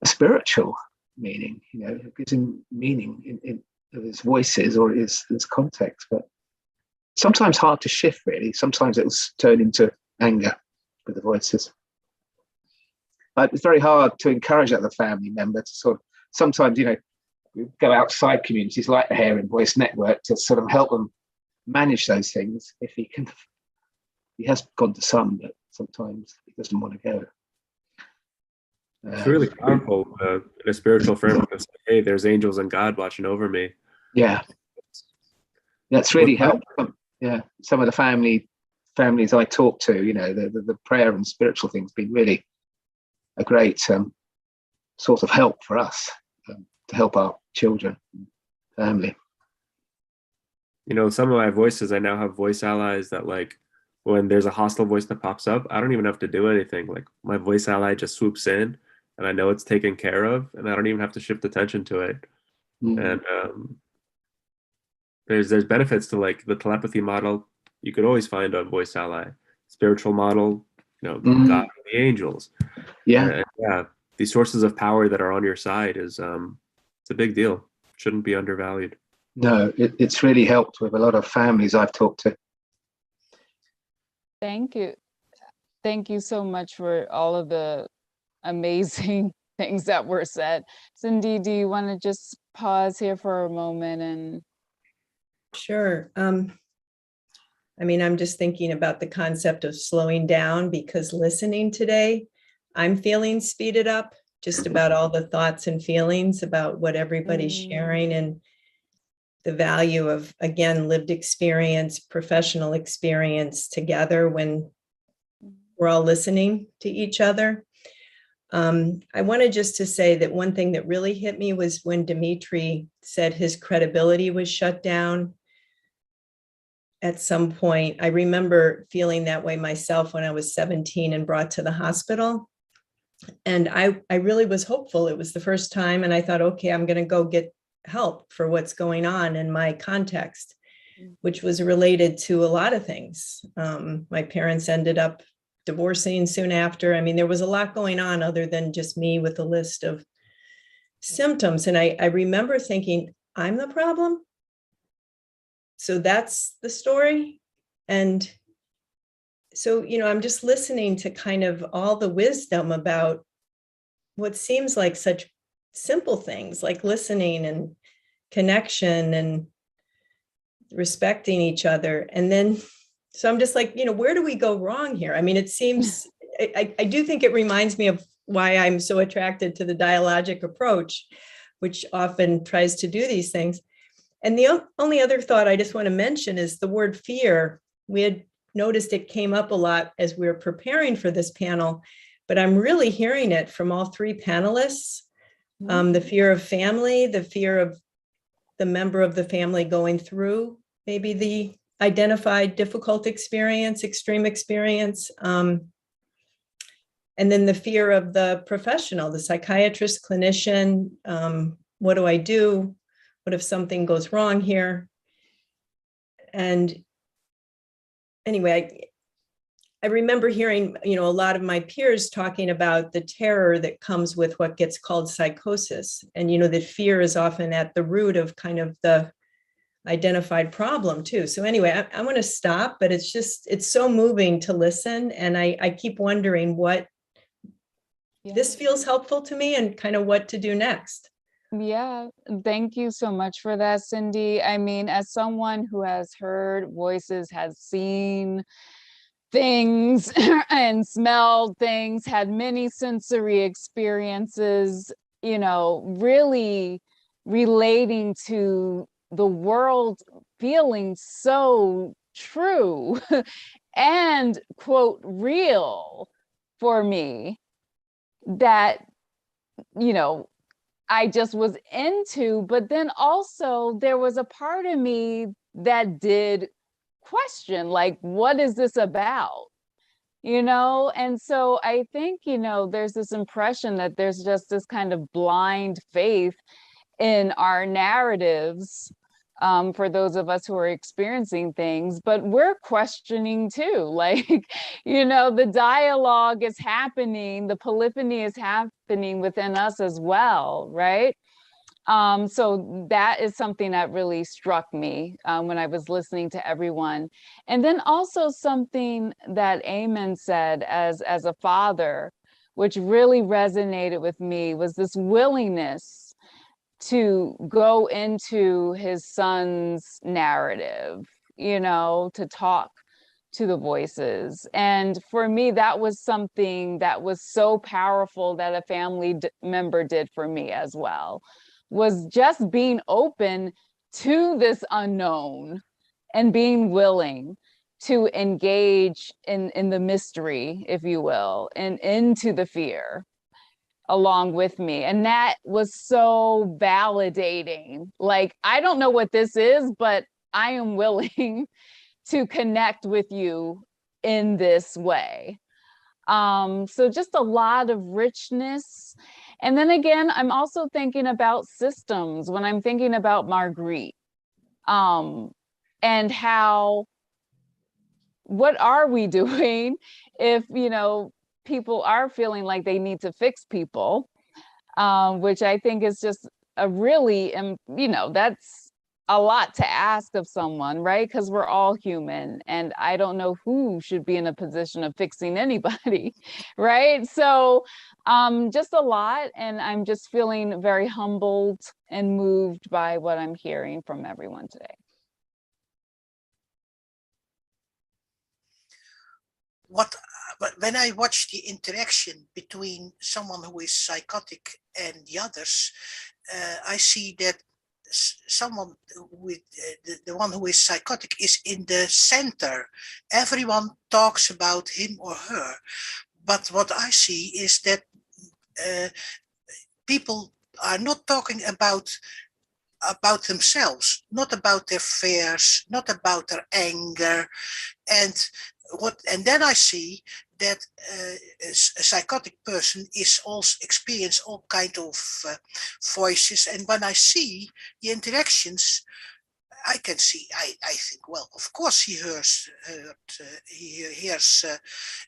spiritual meaning. It gives him meaning in his voices or his context, but sometimes hard to shift, really. Sometimes it will turn into anger with the voices. It's very hard to encourage other family member to sort of, sometimes, we go outside communities like the Hearing Voice Network to sort of help them manage those things. If he can, he has gone to some, but sometimes he doesn't want to go. It's really powerful in a spiritual framework to say, hey, there's angels and God watching over me. Yeah. That's really helped. Yeah. Some of the families I talk to, the prayer and spiritual things been really a great source of help for us to help our children and family. Some of my voices, I now have voice allies that, like, when there's a hostile voice that pops up, I don't even have to do anything. Like, my voice ally just swoops in and I know it's taken care of, and I don't even have to shift attention to it. And there's benefits to, like, the telepathy model. You could always find a voice ally. Spiritual model, God and the angels. Yeah. These sources of power that are on your side is it's a big deal. Shouldn't be undervalued. No, it's really helped with a lot of families I've talked to. Thank you. Thank you so much for all of the amazing things that were said. Cindy, do you want to just pause here for a moment? And Sure. I'm just thinking about the concept of slowing down, because listening today, I'm feeling speeded up, just about all the thoughts and feelings about what everybody's sharing, and the value of, again, lived experience, professional experience together when we're all listening to each other. I wanted just to say that one thing that really hit me was when Dmitriy said his credibility was shut down at some point. I remember feeling that way myself when I was 17 and brought to the hospital. And I really was hopeful. It was the first time. And I thought, okay, I'm going to go get help for what's going on in my context, which was related to a lot of things. My parents ended up divorcing soon after. There was a lot going on other than just me with a list of symptoms. And I remember thinking, I'm the problem. So that's the story. And so, I'm just listening to kind of all the wisdom about what seems like such simple things, like listening and connection and respecting each other. And then, so I'm just like, where do we go wrong here? It seems, I do think it reminds me of why I'm so attracted to the dialogic approach, which often tries to do these things. And the only other thought I just want to mention is the word fear. We had noticed it came up a lot as we were preparing for this panel, but I'm really hearing it from all three panelists. The fear of family, the fear of the member of the family going through maybe the identified difficult experience, extreme experience, and then the fear of the professional, the psychiatrist, clinician. What do I do? What if something goes wrong here? And anyway, I remember hearing, a lot of my peers talking about the terror that comes with what gets called psychosis. And, that fear is often at the root of kind of the identified problem too. So anyway, I want to stop, but it's so moving to listen. And I keep wondering what this feels helpful to me and kind of what to do next. yeah, thank you so much for that, Cindy. As someone who has heard voices, has seen things and smelled things, had many sensory experiences, really relating to the world feeling so true and quote real for me that, you know, I just was into. But then also there was a part of me that did question, like, what is this about? You know? And so I think, you know, there's this impression that there's just this kind of blind faith in our narratives, for those of us who are experiencing things, but we're questioning too. Like, you know, the dialogue is happening, the polyphony is happening within us as well, right? So that is something that really struck me when I was listening to everyone. And then also something that Eamonn said as a father, which really resonated with me, was this willingness to go into his son's narrative, you know, to talk to the voices. And for me, that was something that was so powerful that a family member did for me as well, was just being open to this unknown and being willing to engage in the mystery, if you will, and into the fear along with me. And that was so validating. Like, I don't know what this is, but I am willing to connect with you in this way. So just a lot of richness. And then again, I'm also thinking about systems when I'm thinking about Margreet, and how, what are we doing if, you know, people are feeling like they need to fix people, which I think is just a really, you know, that's a lot to ask of someone, right? Because we're all human, and I don't know who should be in a position of fixing anybody, right? So just a lot, and I'm just feeling very humbled and moved by what I'm hearing from everyone today. When I watch the interaction between someone who is psychotic and the others, I see that someone with the one who is psychotic is in the center. Everyone talks about him or her, but what I see is that people are not talking about themselves, not about their fears, not about their anger, and then I see that a psychotic person is also experience all kind of voices, and when I see the interactions, I can see, I think, well, of course he hears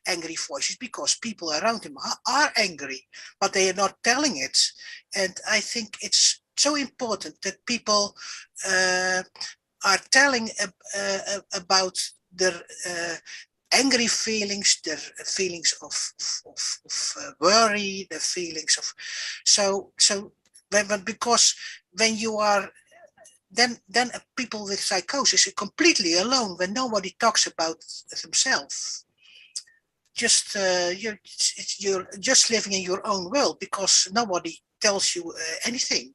angry voices because people around him are angry, but they are not telling it. And I think it's so important that people are telling about their angry feelings, their feelings of worry, the feelings of because when you are then people with psychosis are completely alone when nobody talks about themselves. Just you're just living in your own world because nobody tells you anything.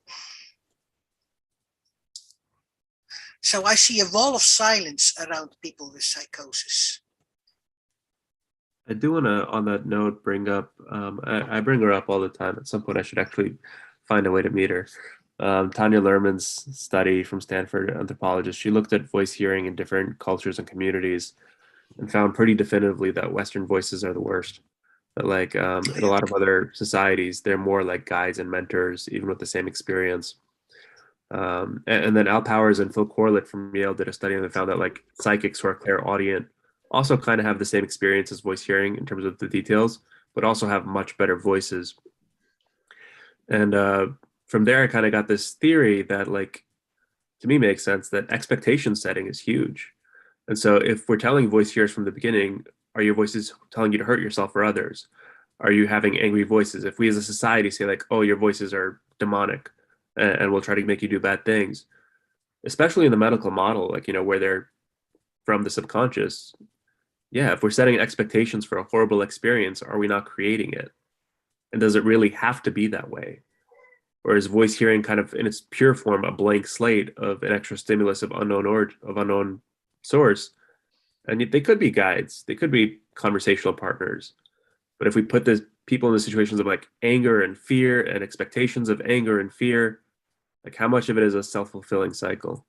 So I see a wall of silence around people with psychosis. I do want to, on that note, bring up, I bring her up all the time. At some point, I should actually find a way to meet her. Tanya Luhrmann's study from Stanford, anthropologist, she looked at voice hearing in different cultures and communities and found pretty definitively that Western voices are the worst. That like in a lot of other societies, they're more like guides and mentors, even with the same experience. And then Al Powers and Phil Corlett from Yale did a study and they found that like psychics who are clairaudient also kind of have the same experience as voice hearing in terms of the details, but also have much better voices. And from there, I kind of got this theory that, like, to me makes sense, that expectation setting is huge. And so if we're telling voice hearers from the beginning, are your voices telling you to hurt yourself or others? Are you having angry voices? If we as a society say like, oh, your voices are demonic and we'll try to make you do bad things, especially in the medical model, like, you know, where they're from the subconscious. Yeah, if we're setting expectations for a horrible experience, are we not creating it? And does it really have to be that way? or is voice hearing kind of in its pure form a blank slate of an extra stimulus of unknown source? And they could be guides, they could be conversational partners. But if we put the people in the situations of like anger and fear and expectations of anger and fear, like how much of it is a self-fulfilling cycle?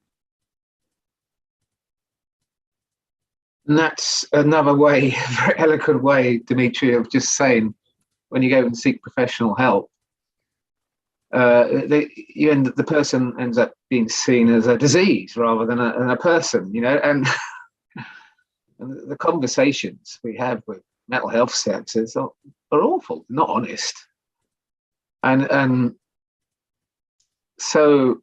And that's another way, a very eloquent way, Dmitry, of just saying, when you go and seek professional help, the person ends up being seen as a disease rather than a person, you know, and the conversations we have with mental health services are awful, not honest. And so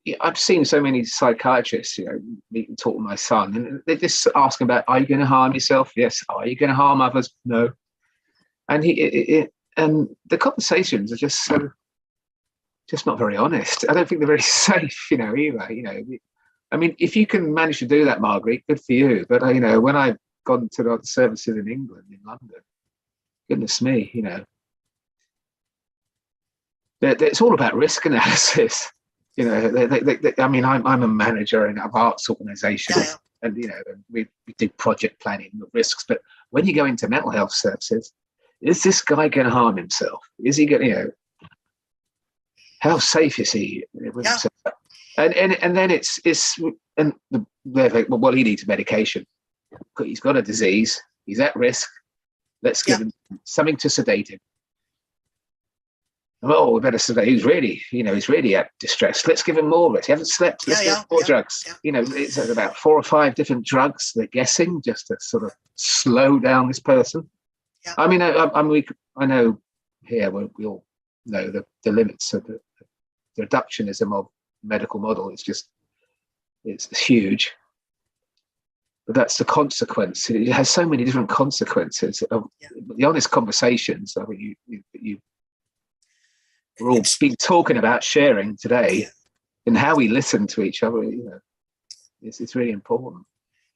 yeah, I've seen so many psychiatrists, you know, meet and talk to my son, and they're just asking about, are you going to harm yourself? Yes. Are you going to harm others? No. And and the conversations are just not very honest. I don't think they're very safe, you know, either. You know, I mean, if you can manage to do that, Margreet, good for you. But you know, when I've gone to the services in England, in London, goodness me, you know, it's all about risk analysis. You know, I mean, I'm a manager in an arts organisation, and you know, we do project planning of risks. But when you go into mental health services, is this guy going to harm himself? Is he going to, you know, how safe is he with himself? And then it's well, he needs medication. He's got a disease. He's at risk. Let's give him something to sedate him. Oh, we better sedate. He's really at distress. Let's give him more rest. He hasn't slept. Let's give him more drugs. Yeah. You know, it's about 4 or 5 different drugs they're guessing just to sort of slow down this person. Yeah. I mean, I know here we all know the limits of the reductionism of medical model. It's huge. But that's the consequence. It has so many different consequences of the honest conversations. I mean, we're all been talking about sharing today and how we listen to each other. You know, it's really important.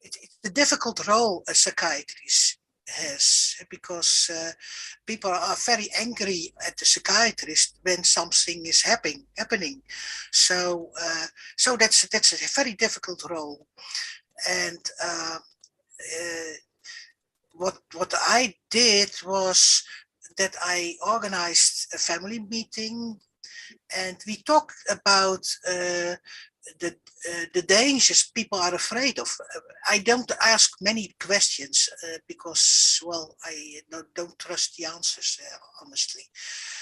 It's the difficult role a psychiatrist has, because people are very angry at the psychiatrist when something is happening. So that's a very difficult role. And what I did was that I organized a family meeting, and we talked about the dangers people are afraid of. I don't ask many questions because, well, I don't trust the answers, honestly.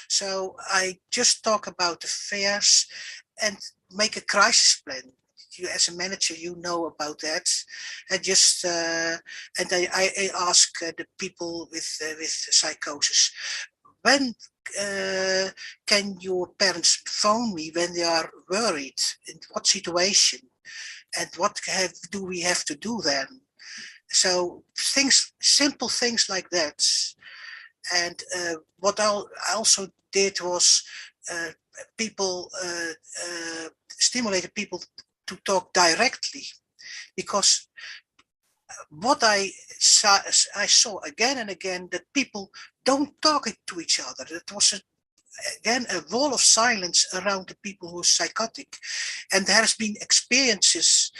So I just talk about the fears and make a crisis plan. You, as a manager, you know about that, and just and I ask the people with psychosis, when can your parents phone me when they are worried? In what situation? And what do we have to do then? So simple things like that. And what I also did was stimulated people to talk directly, because what I saw again and again, that people don't talk to each other. It was again a wall of silence around the people who are psychotic, and there has been experiences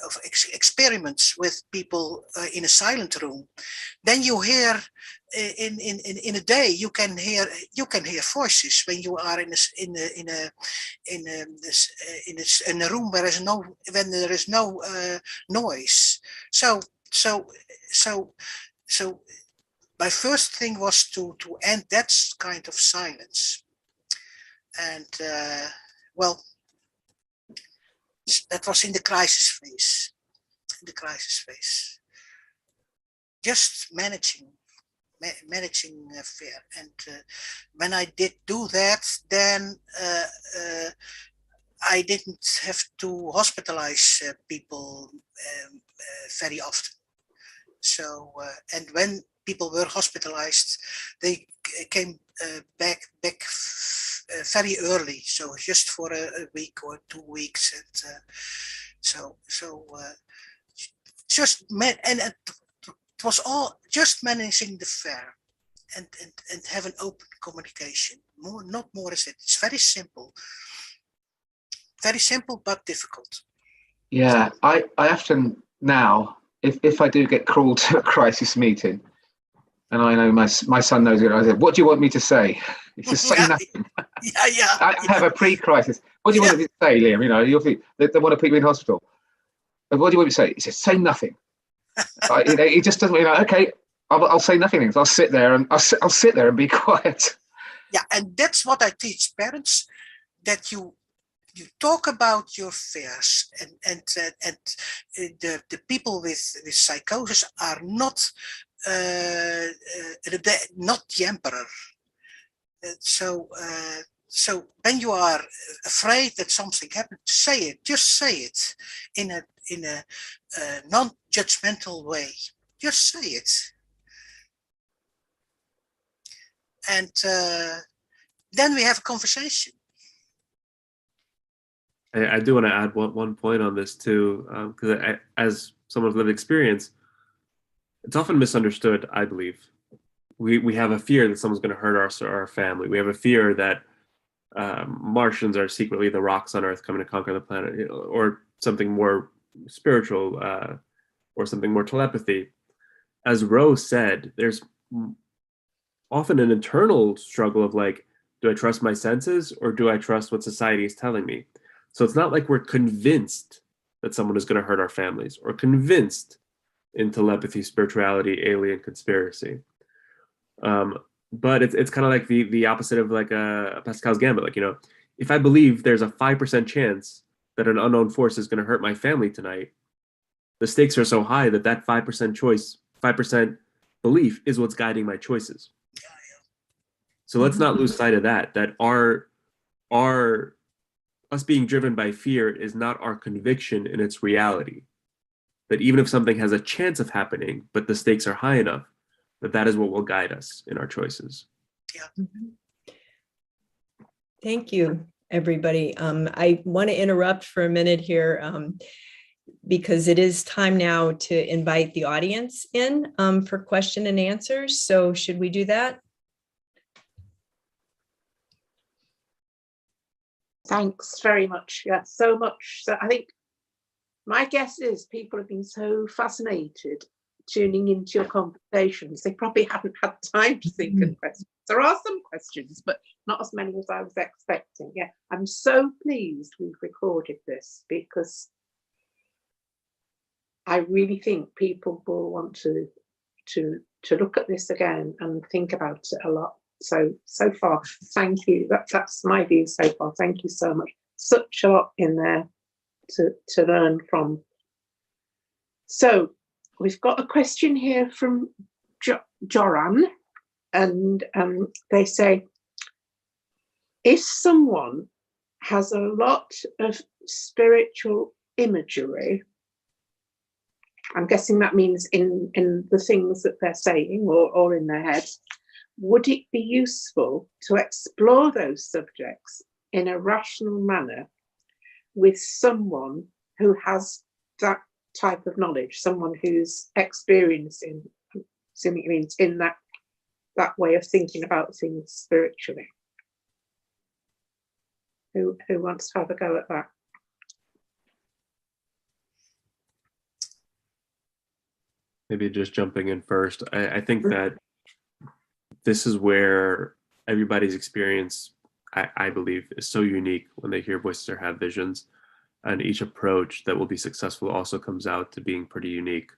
of experiments with people in a silent room. Then you hear in a day you can hear voices when you are in a room where there is no noise. So my first thing was to end that kind of silence. And well, that was in the crisis phase. Just managing fear. And when I did do that, then I didn't have to hospitalize people very often. So, and when people were hospitalized, they came back very early, so just for a week or 2 weeks. And it was all just managing the fear. and have an open communication. Not more is it. It's very simple. Very simple, but difficult. Yeah, I often now, if I do get called to a crisis meeting, and I know my son knows it, I say, "What do you want me to say?" He says, "Say nothing." Yeah. I have a pre-crisis. What do you want me to say, Liam? You know, you'll think they want to put you in hospital. But what do you want me to say? He says, "Say nothing." He just doesn't. Okay, I'll say nothing. I'll sit there and I'll sit there and be quiet. Yeah, and that's what I teach parents, that you talk about your fears, and the people with psychosis are not the emperor. So when you are afraid that something happened, say it. Just say it in a non-judgmental way. Just say it, and then we have a conversation. I do want to add one point on this too, because as someone with lived experience, it's often misunderstood, I believe. We have a fear that someone's going to hurt our family. We have a fear that Martians are secretly the rocks on Earth coming to conquer the planet, or something more spiritual, or something more telepathy. As Rose said, there's often an internal struggle of like, do I trust my senses or do I trust what society is telling me? So it's not like we're convinced that someone is going to hurt our families or convinced in telepathy, spirituality, alien conspiracy. But it's kind of like the opposite of like a Pascal's gambit. Like, if I believe there's a 5% chance that an unknown force is going to hurt my family tonight, the stakes are so high that 5% belief is what's guiding my choices. So let's not lose sight of that our us being driven by fear is not our conviction in its reality. That even if something has a chance of happening, but the stakes are high enough, that is what will guide us in our choices. Yeah. Thank you, everybody. I want to interrupt for a minute here because it is time now to invite the audience in for question and answers. So should we do that? Thanks very much. Yeah, so much. So I think my guess is people have been so fascinated tuning into your conversations, they probably haven't had time to think of questions. There are some questions, but not as many as I was expecting. Yeah, I'm so pleased we've recorded this because I really think people will want to look at this again and think about it a lot. So far, thank you. That's my view so far. Thank you so much. Such a lot in there to learn from. So we've got a question here from Joran, and they say, if someone has a lot of spiritual imagery, I'm guessing that means in the things that they're saying or in their head, would it be useful to explore those subjects in a rational manner with someone who has that type of knowledge, someone who's experiencing, assuming it means in that way of thinking about things spiritually? Who wants to have a go at that? Maybe just jumping in first. I think that this is where everybody's experience, I believe, is so unique when they hear voices or have visions. And each approach that will be successful also comes out to being pretty unique.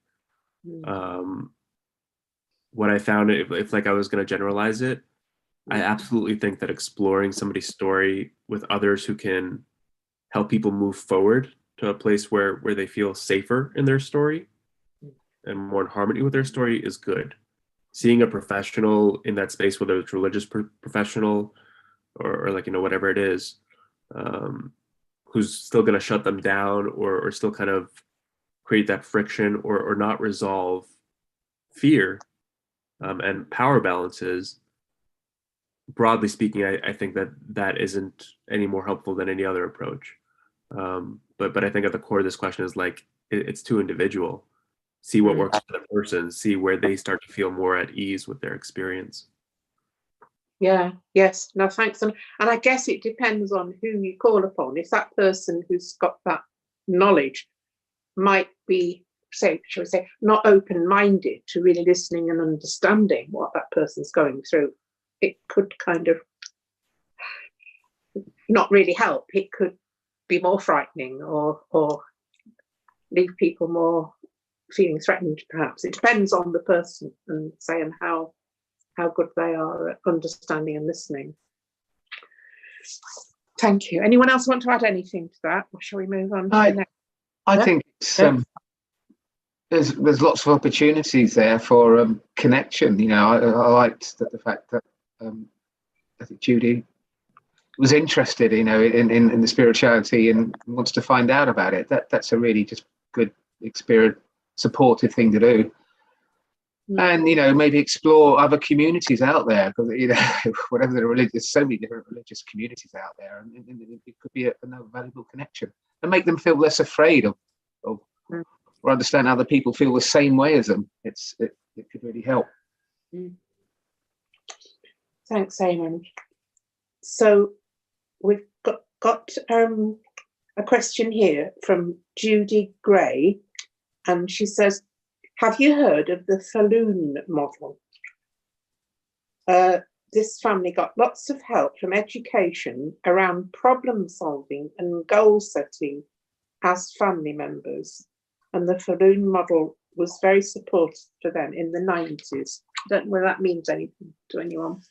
What I found, if like I was going to generalize it, I absolutely think that exploring somebody's story with others who can help people move forward to a place where they feel safer in their story and more in harmony with their story is good. Seeing a professional in that space, whether it's religious professional or like, whatever it is, who's still going to shut them down or still kind of create that friction or not resolve fear and power balances, broadly speaking, I think that isn't any more helpful than any other approach. But I think at the core of this question is like, it's too individual. See what works for the person, see where they start to feel more at ease with their experience. Yeah, yes, no, thanks. And I guess it depends on who you call upon. If that person who's got that knowledge might be, say, shall we say, not open-minded to really listening and understanding what that person's going through, it could kind of not really help. It could be more frightening or leave people more feeling threatened, perhaps. It depends on the person and saying how good they are at understanding and listening. Thank you. Anyone else want to add anything to that, or shall we move on to the next? I think it's, there's lots of opportunities there for connection. You know, I liked the fact that I think Judy was interested, you know, in the spirituality and wants to find out about it. That's a really just good experience, supportive thing to do. And, you know, maybe explore other communities out there, because, you know, whatever the religious, so many different religious communities out there, and it could be another valuable connection and make them feel less afraid of or understand other people feel the same way as them. It could really help. Thanks, Eamonn. So we've got a question here from Judy Gray, and she says, have you heard of the Flynn model? This family got lots of help from education around problem solving and goal setting as family members. And the Flynn model was very supportive for them in the 90s. Don't know whether that means anything to anyone.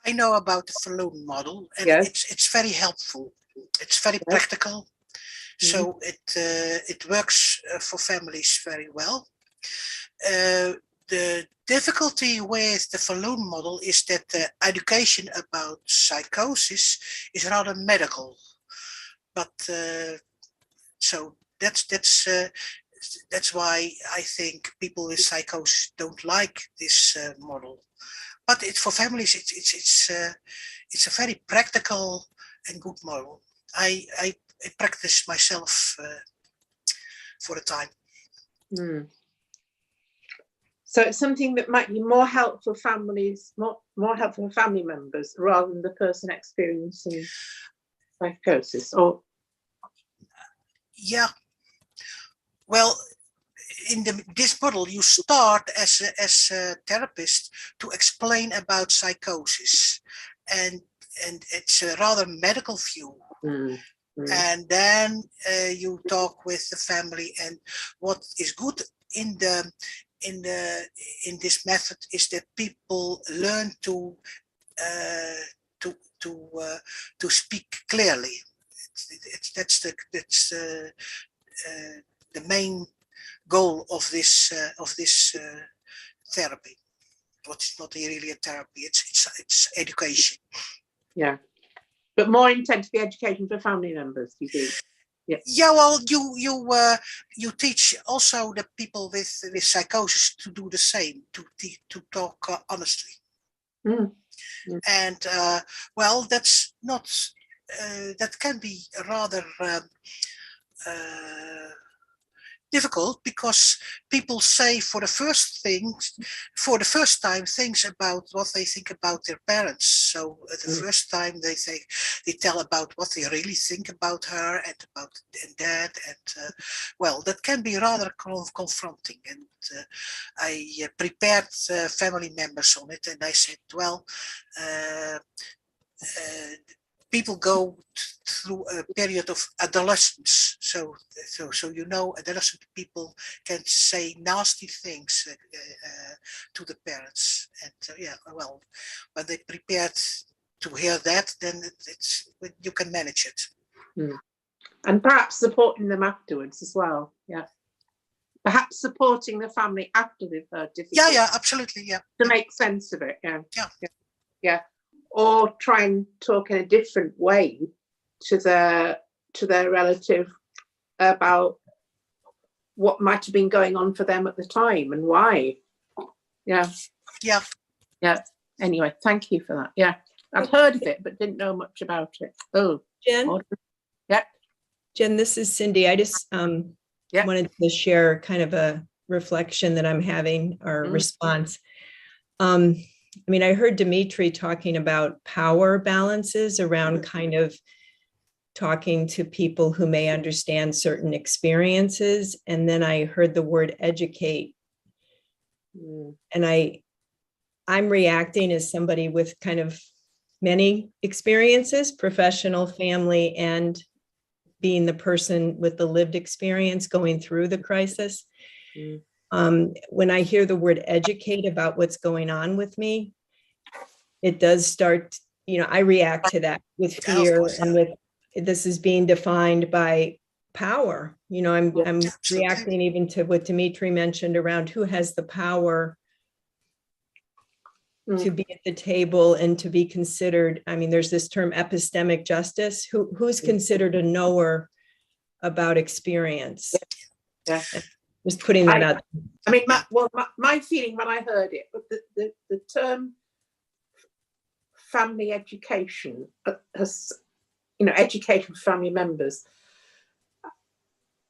I know about the Flynn model, and yes, it's very helpful. It's very practical. So it works for families very well. The difficulty with the Flynn model is that the education about psychosis is rather medical, but so that's why I think people with psychosis don't like this model. But for families, it's a very practical and good model. I practice myself for a time. So it's something that might be more helpful for families, more helpful for family members rather than the person experiencing psychosis. Or yeah, well, in this model, you start as a therapist to explain about psychosis, and it's a rather medical view. And then you talk with the family, and what is good in this method is that people learn to speak clearly. That's the main goal of this therapy. It's not really a therapy. It's education. Yeah, but more intent to be education for family members, you think? Yeah, well, you teach also the people with psychosis to do the same, to talk honestly. And well, that's not that can be rather difficult, because people say for the first time things about what they think about their parents. So the first time they tell about what they really think about her and about dad, and well, that can be rather confronting. And I prepared family members on it, and I said, well, people go through a period of adolescence, so you know, adolescent people can say nasty things to the parents, and yeah, well, when they prepared to hear that, then you can manage it. And perhaps supporting them afterwards as well. Yeah, perhaps supporting the family after they've heard difficult. Yeah, absolutely, yeah. To make sense of it. Yeah. Or try and talk in a different way to their relative about what might have been going on for them at the time and why. Yeah. Anyway, thank you for that. Yeah, I've heard of it but didn't know much about it. Oh, Jen. Yeah, Jen, this is Cindy. I just wanted to share kind of a reflection that I'm having, or response. I mean, I heard Dmitriy talking about power balances around kind of talking to people who may understand certain experiences. And then I heard the word educate. And I'm reacting as somebody with kind of many experiences, professional, family, and being the person with the lived experience going through the crisis. When I hear the word educate about what's going on with me, it does start, I react to that with fear and with this is being defined by power. I'm reacting even to what Dmitriy mentioned around who has the power to be at the table and to be considered. I mean, there's this term epistemic justice. Who's considered a knower about experience? Yeah. Just putting that out. I mean, my feeling when I heard it, the term family education has, education for family members.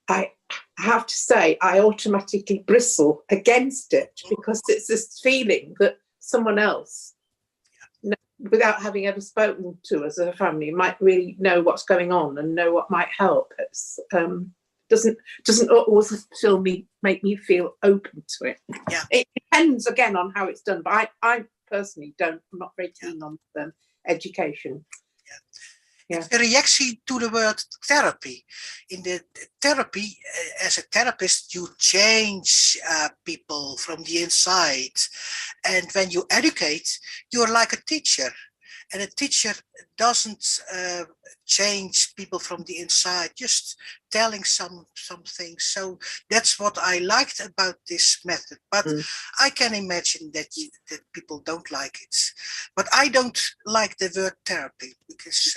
I have to say, I automatically bristle against it because it's this feeling that someone else, without having ever spoken to us as a family, might really know what's going on and know what might help. It's doesn't always make me feel open to it. Yeah. It depends again on how it's done, but I personally I'm not very keen on education. Yeah. It's a reaction to the word therapy. In the therapy, as a therapist, you change people from the inside. And when you educate, you're like a teacher. And a teacher doesn't change people from the inside, just telling some things. So that's what I liked about this method. But I can imagine that people don't like it. But I don't like the word therapy because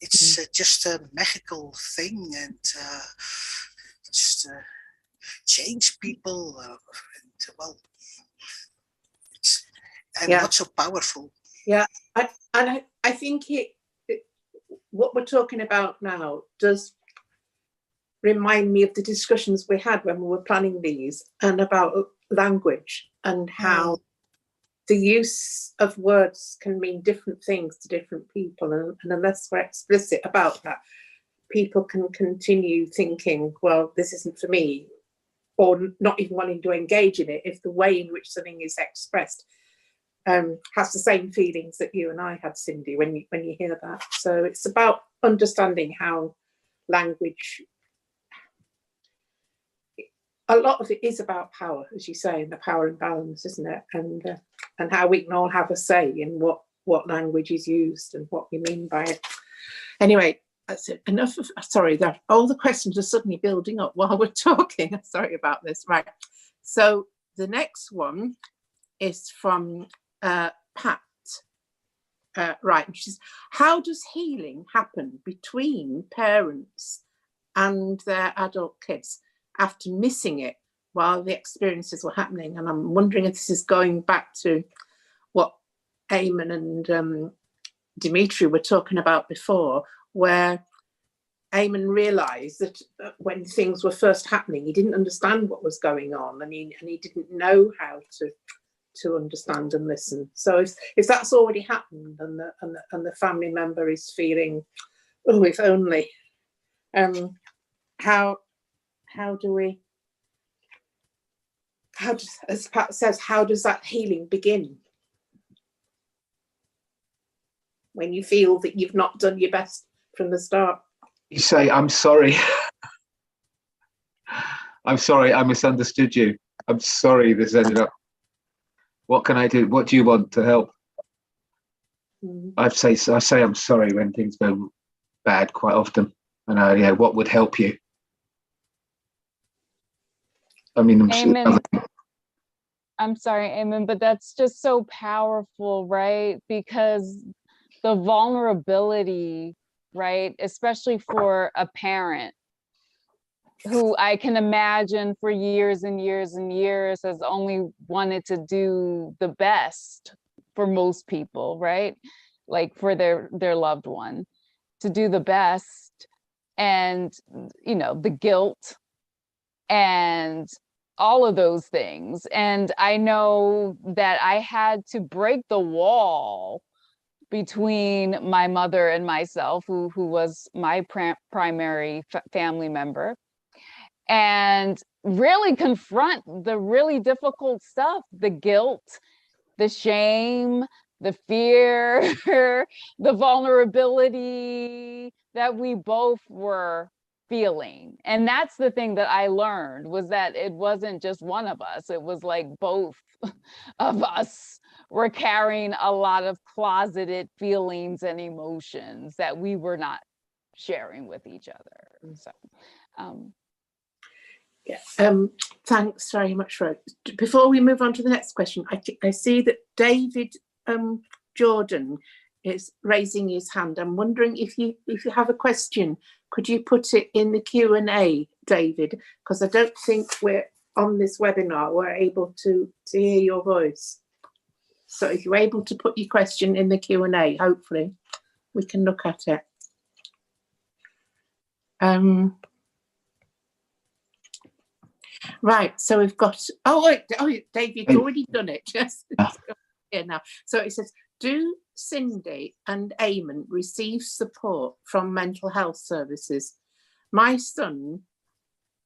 it's just a magical thing and just change people. And not so powerful. Yeah, I think what we're talking about now does remind me of the discussions we had when we were planning these and about language and how the use of words can mean different things to different people. And unless we're explicit about that, people can continue thinking, well, this isn't for me, or not even wanting to engage in it if the way in which something is expressed has the same feelings that you and I had, Cindy, when you hear that. So it's about understanding how language, a lot of it is about power, as you say, and the power imbalance, isn't it? And how we can all have a say in what language is used and what we mean by it. Anyway, that's it. Enough of, sorry, all the questions are suddenly building up while we're talking. Sorry about this. Right. So the next one is from Pat. Right, and she says, how does healing happen between parents and their adult kids after missing it while the experiences were happening? And I'm wondering if this is going back to what Eamonn and Dmitriy were talking about before, where Eamonn realised that when things were first happening, he didn't understand what was going on, and he didn't know how to understand and listen. So if that's already happened and the family member is feeling, oh, if only, how does, as Pat says, how does that healing begin? When you feel that you've not done your best from the start. You say, I'm sorry. I'm sorry, I misunderstood you. I'm sorry this ended up. What can I do? What do you want to help? I say I'm sorry when things go bad quite often. And what would help you? I mean, Eamonn, I'm sorry, Eamonn, but that's just so powerful, right? Because the vulnerability, right, especially for a parent who I can imagine for years and years and years has only wanted to do the best for most people, right? Like for their loved one, to do the best, and the guilt and all of those things. And I know that I had to break the wall between my mother and myself, who was my primary family member, and really confront the really difficult stuff, the guilt, the shame, the fear, the vulnerability that we both were feeling. And that's the thing that I learned, was that it wasn't just one of us, it was like both of us were carrying a lot of closeted feelings and emotions that we were not sharing with each other. So thanks very much, Rose. Before we move on to the next question, I see that David Jordan is raising his hand. I'm wondering if you have a question, could you put it in the Q&A, David? Because I don't think we're on this webinar, we're able to hear your voice. So if you're able to put your question in the Q&A, hopefully we can look at it. Right, so we've got, David's already done it. Just here now. So it says, do Cindy and Eamonn receive support from mental health services? My son,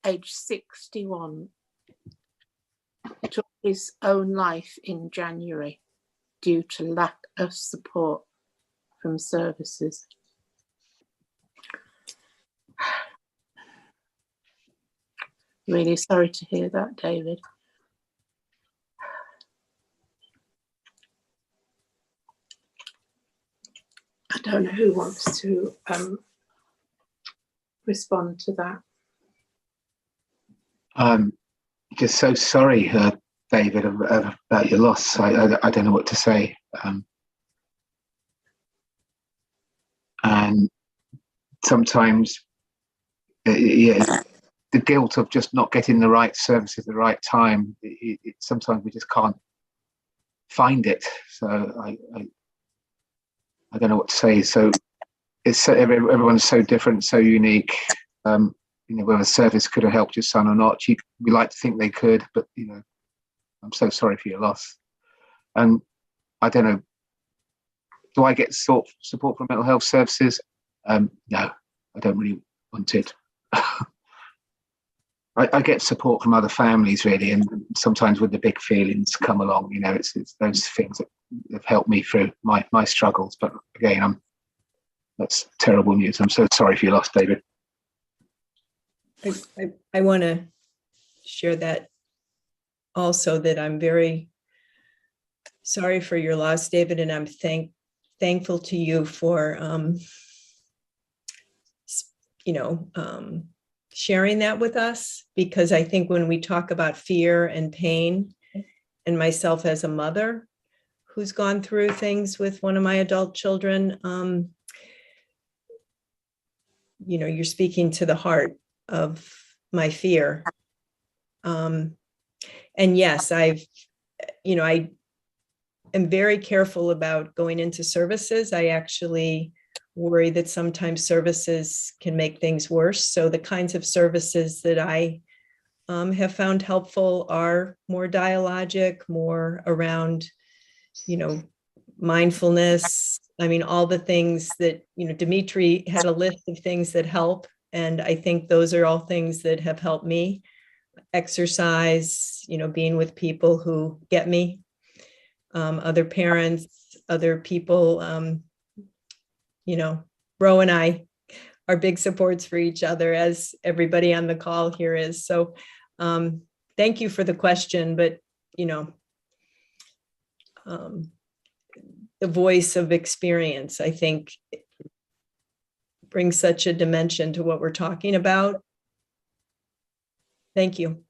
age 61, took his own life in January due to lack of support from services. Really sorry to hear that, David. I don't know who wants to respond to that. Just so sorry, David, about your loss. I don't know what to say. And sometimes, the guilt of just not getting the right service at the right time, sometimes we just can't find it. So I don't know what to say. So it's so, everyone's so different, so unique. Whether the service could have helped your son or not, we like to think they could, but I'm so sorry for your loss. And I don't know, do I get support from mental health services? No, I don't really want it. I get support from other families, really, and sometimes when the big feelings come along, it's those things that have helped me through my struggles. But again, that's terrible news. I'm so sorry for your loss, David. I want to share that also, that I'm very sorry for your loss, David, and I'm thankful to you for sharing that with us, because I think when we talk about fear and pain, and myself as a mother who's gone through things with one of my adult children, you're speaking to the heart of my fear. And yes, I am very careful about going into services. I actually worry that sometimes services can make things worse. So the kinds of services that I have found helpful are more dialogic, more around, mindfulness. I mean, all the things that, Dmitriy had a list of things that help. And I think those are all things that have helped me. Exercise, being with people who get me, other parents, other people, Ro and I are big supports for each other, as everybody on the call here is. So thank you for the question, but, the voice of experience, I think, brings such a dimension to what we're talking about. Thank you.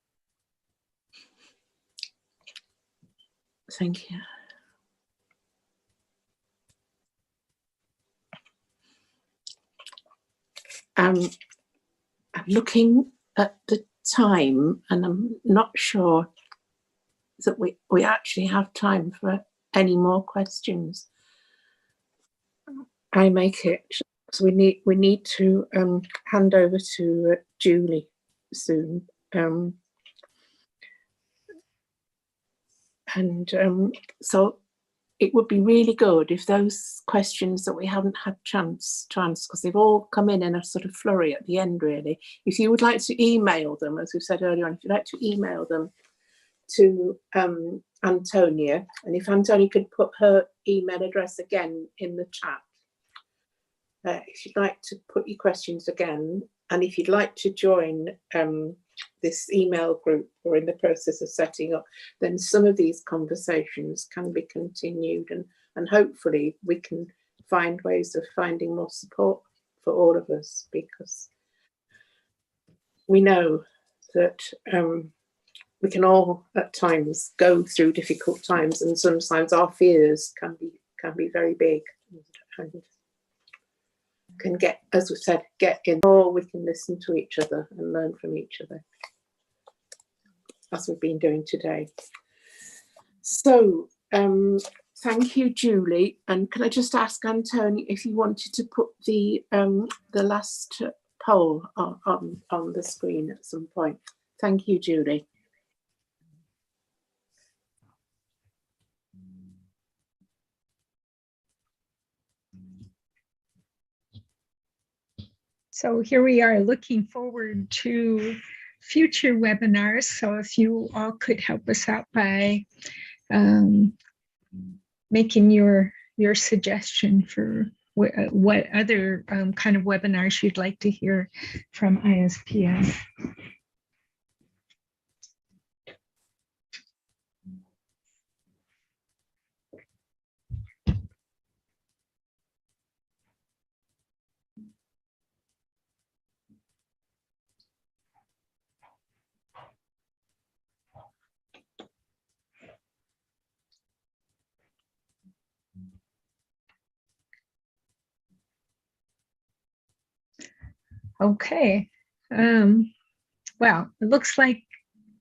Thank you. I'm looking at the time, and I'm not sure that we actually have time for any more questions. I make it, so we need to hand over to Julie soon. And so it would be really good if those questions that we haven't had chance to answer, because they've all come in a sort of flurry at the end, really. If you would like to email them, as we said earlier on, if you'd like to email them to Antonia, and if Antonia could put her email address again in the chat, if you'd like to put your questions again, and if you'd like to join this email group we're in the process of setting up, then some of these conversations can be continued, and hopefully we can find ways of finding more support for all of us, because we know that we can all at times go through difficult times, and sometimes our fears can be very big, and can get, as we said, get in, or we can listen to each other and learn from each other, as we've been doing today. So thank you, Julie. And can I just ask Antonia if you wanted to put the last poll on the screen at some point? Thank you, Julie. So here we are looking forward to future webinars. So if you all could help us out by making your suggestion for what other kind of webinars you'd like to hear from ISPS. Okay, well, it looks like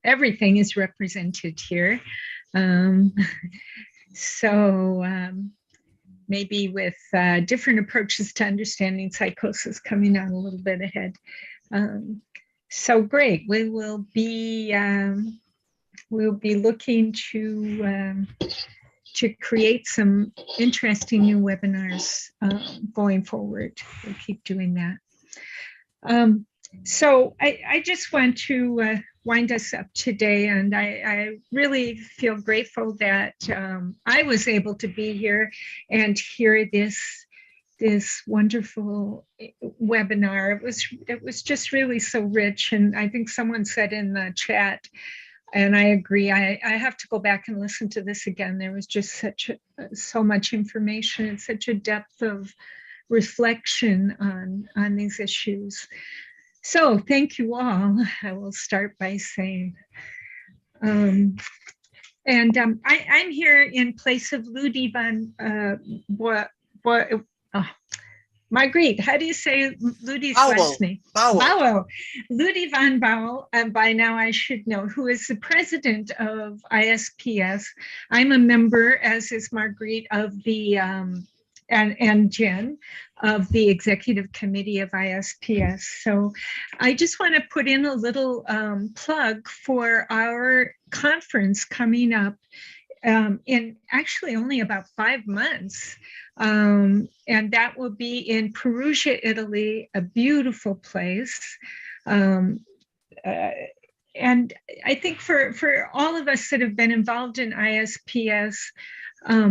everything is represented here. Maybe with different approaches to understanding psychosis coming out a little bit ahead. So great, we will be looking to create some interesting new webinars going forward. We'll keep doing that. So I just want to wind us up today, and I really feel grateful that I was able to be here and hear this wonderful webinar. It was just really so rich, and I think someone said in the chat, and I agree, I have to go back and listen to this again. There was just so much information and such a depth of reflection on these issues. So thank you all. I will start by saying, I'm here in place of Ludi van Margreet, how do you say Ludi's last name? Bouwel. Ludi van Bouwel, and by now I should know, who is the president of ISPS. I'm a member, as is Margreet, of the and Jen of the executive committee of ISPS. So I just want to put in a little plug for our conference coming up in actually only about 5 months. And that will be in Perugia, Italy, a beautiful place. And I think for all of us that have been involved in ISPS,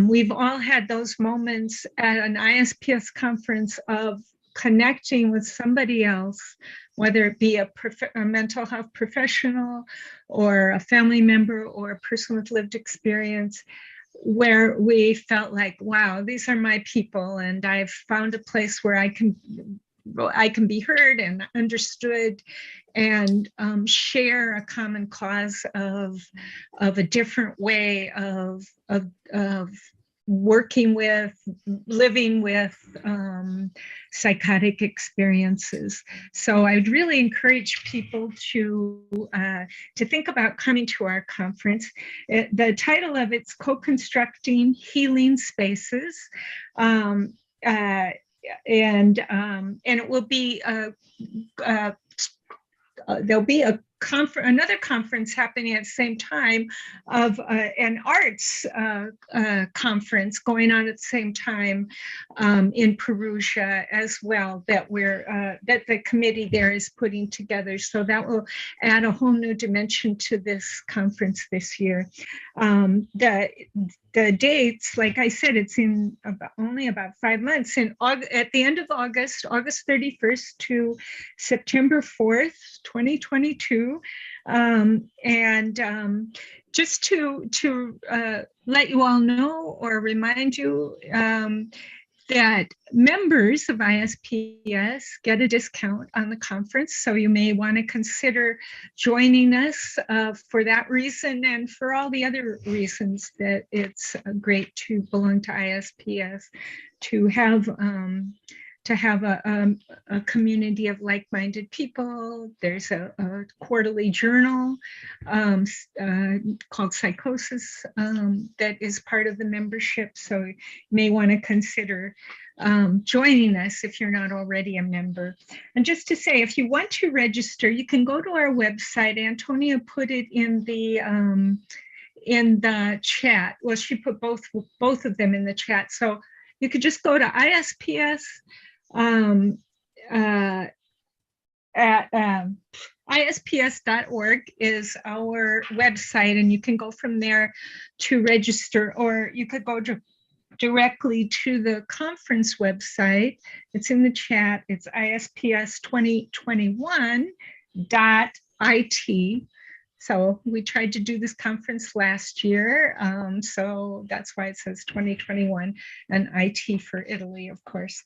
we've all had those moments at an ISPS conference of connecting with somebody else, whether it be a mental health professional or a family member or a person with lived experience, where we felt like, wow, these are my people, and I've found a place where I can be heard and understood, and share a common cause of a different way of working with, living with psychotic experiences. So I'd really encourage people to think about coming to our conference. The title of it's Co-Constructing Healing Spaces. And it will be there'll be a another conference happening at the same time of an arts conference going on at the same time in Perugia as well, that that the committee there is putting together. So that will add a whole new dimension to this conference this year. The dates, like I said, it's in only about 5 months. At the end of August 31st to September 4th, 2022. Just to let you all know or remind you that members of ISPS get a discount on the conference. So you may want to consider joining us for that reason and for all the other reasons that it's great to belong to ISPS, to have a community of like-minded people. There's a quarterly journal called Psychosis that is part of the membership. So you may want to consider joining us if you're not already a member. And just to say, if you want to register, you can go to our website. Antonia put it in the chat. Well, she put both of them in the chat. So you could just go to ISPS at isps.org is our website, and you can go from there to register, or you could go directly to the conference website. It's in the chat. It's isps2021.it. So we tried to do this conference last year. So that's why it says 2021 and IT for Italy, of course.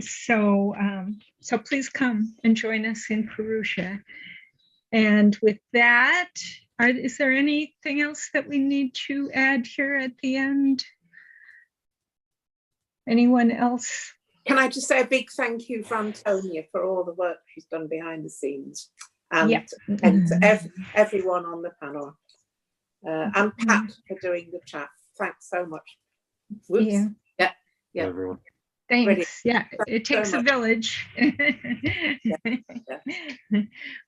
So please come and join us in Perugia. And with that, is there anything else that we need to add here at the end? Anyone else? Can I just say a big thank you for Antonia for all the work she's done behind the scenes, and to everyone on the panel, and Pat for doing the chat. Thanks so much. Whoops. Yeah. Everyone. Thanks. Brilliant. Yeah, it takes a village.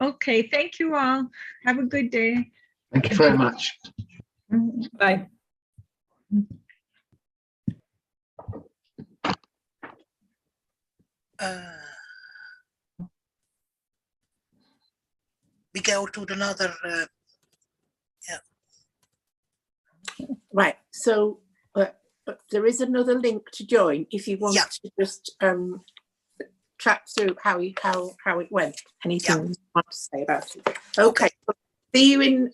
Okay, thank you all. Have a good day. Thank you very much. Bye. We go to another. Right. So there is another link to join if you want to just track through how it went. Anything you want to say about it? Okay. See you in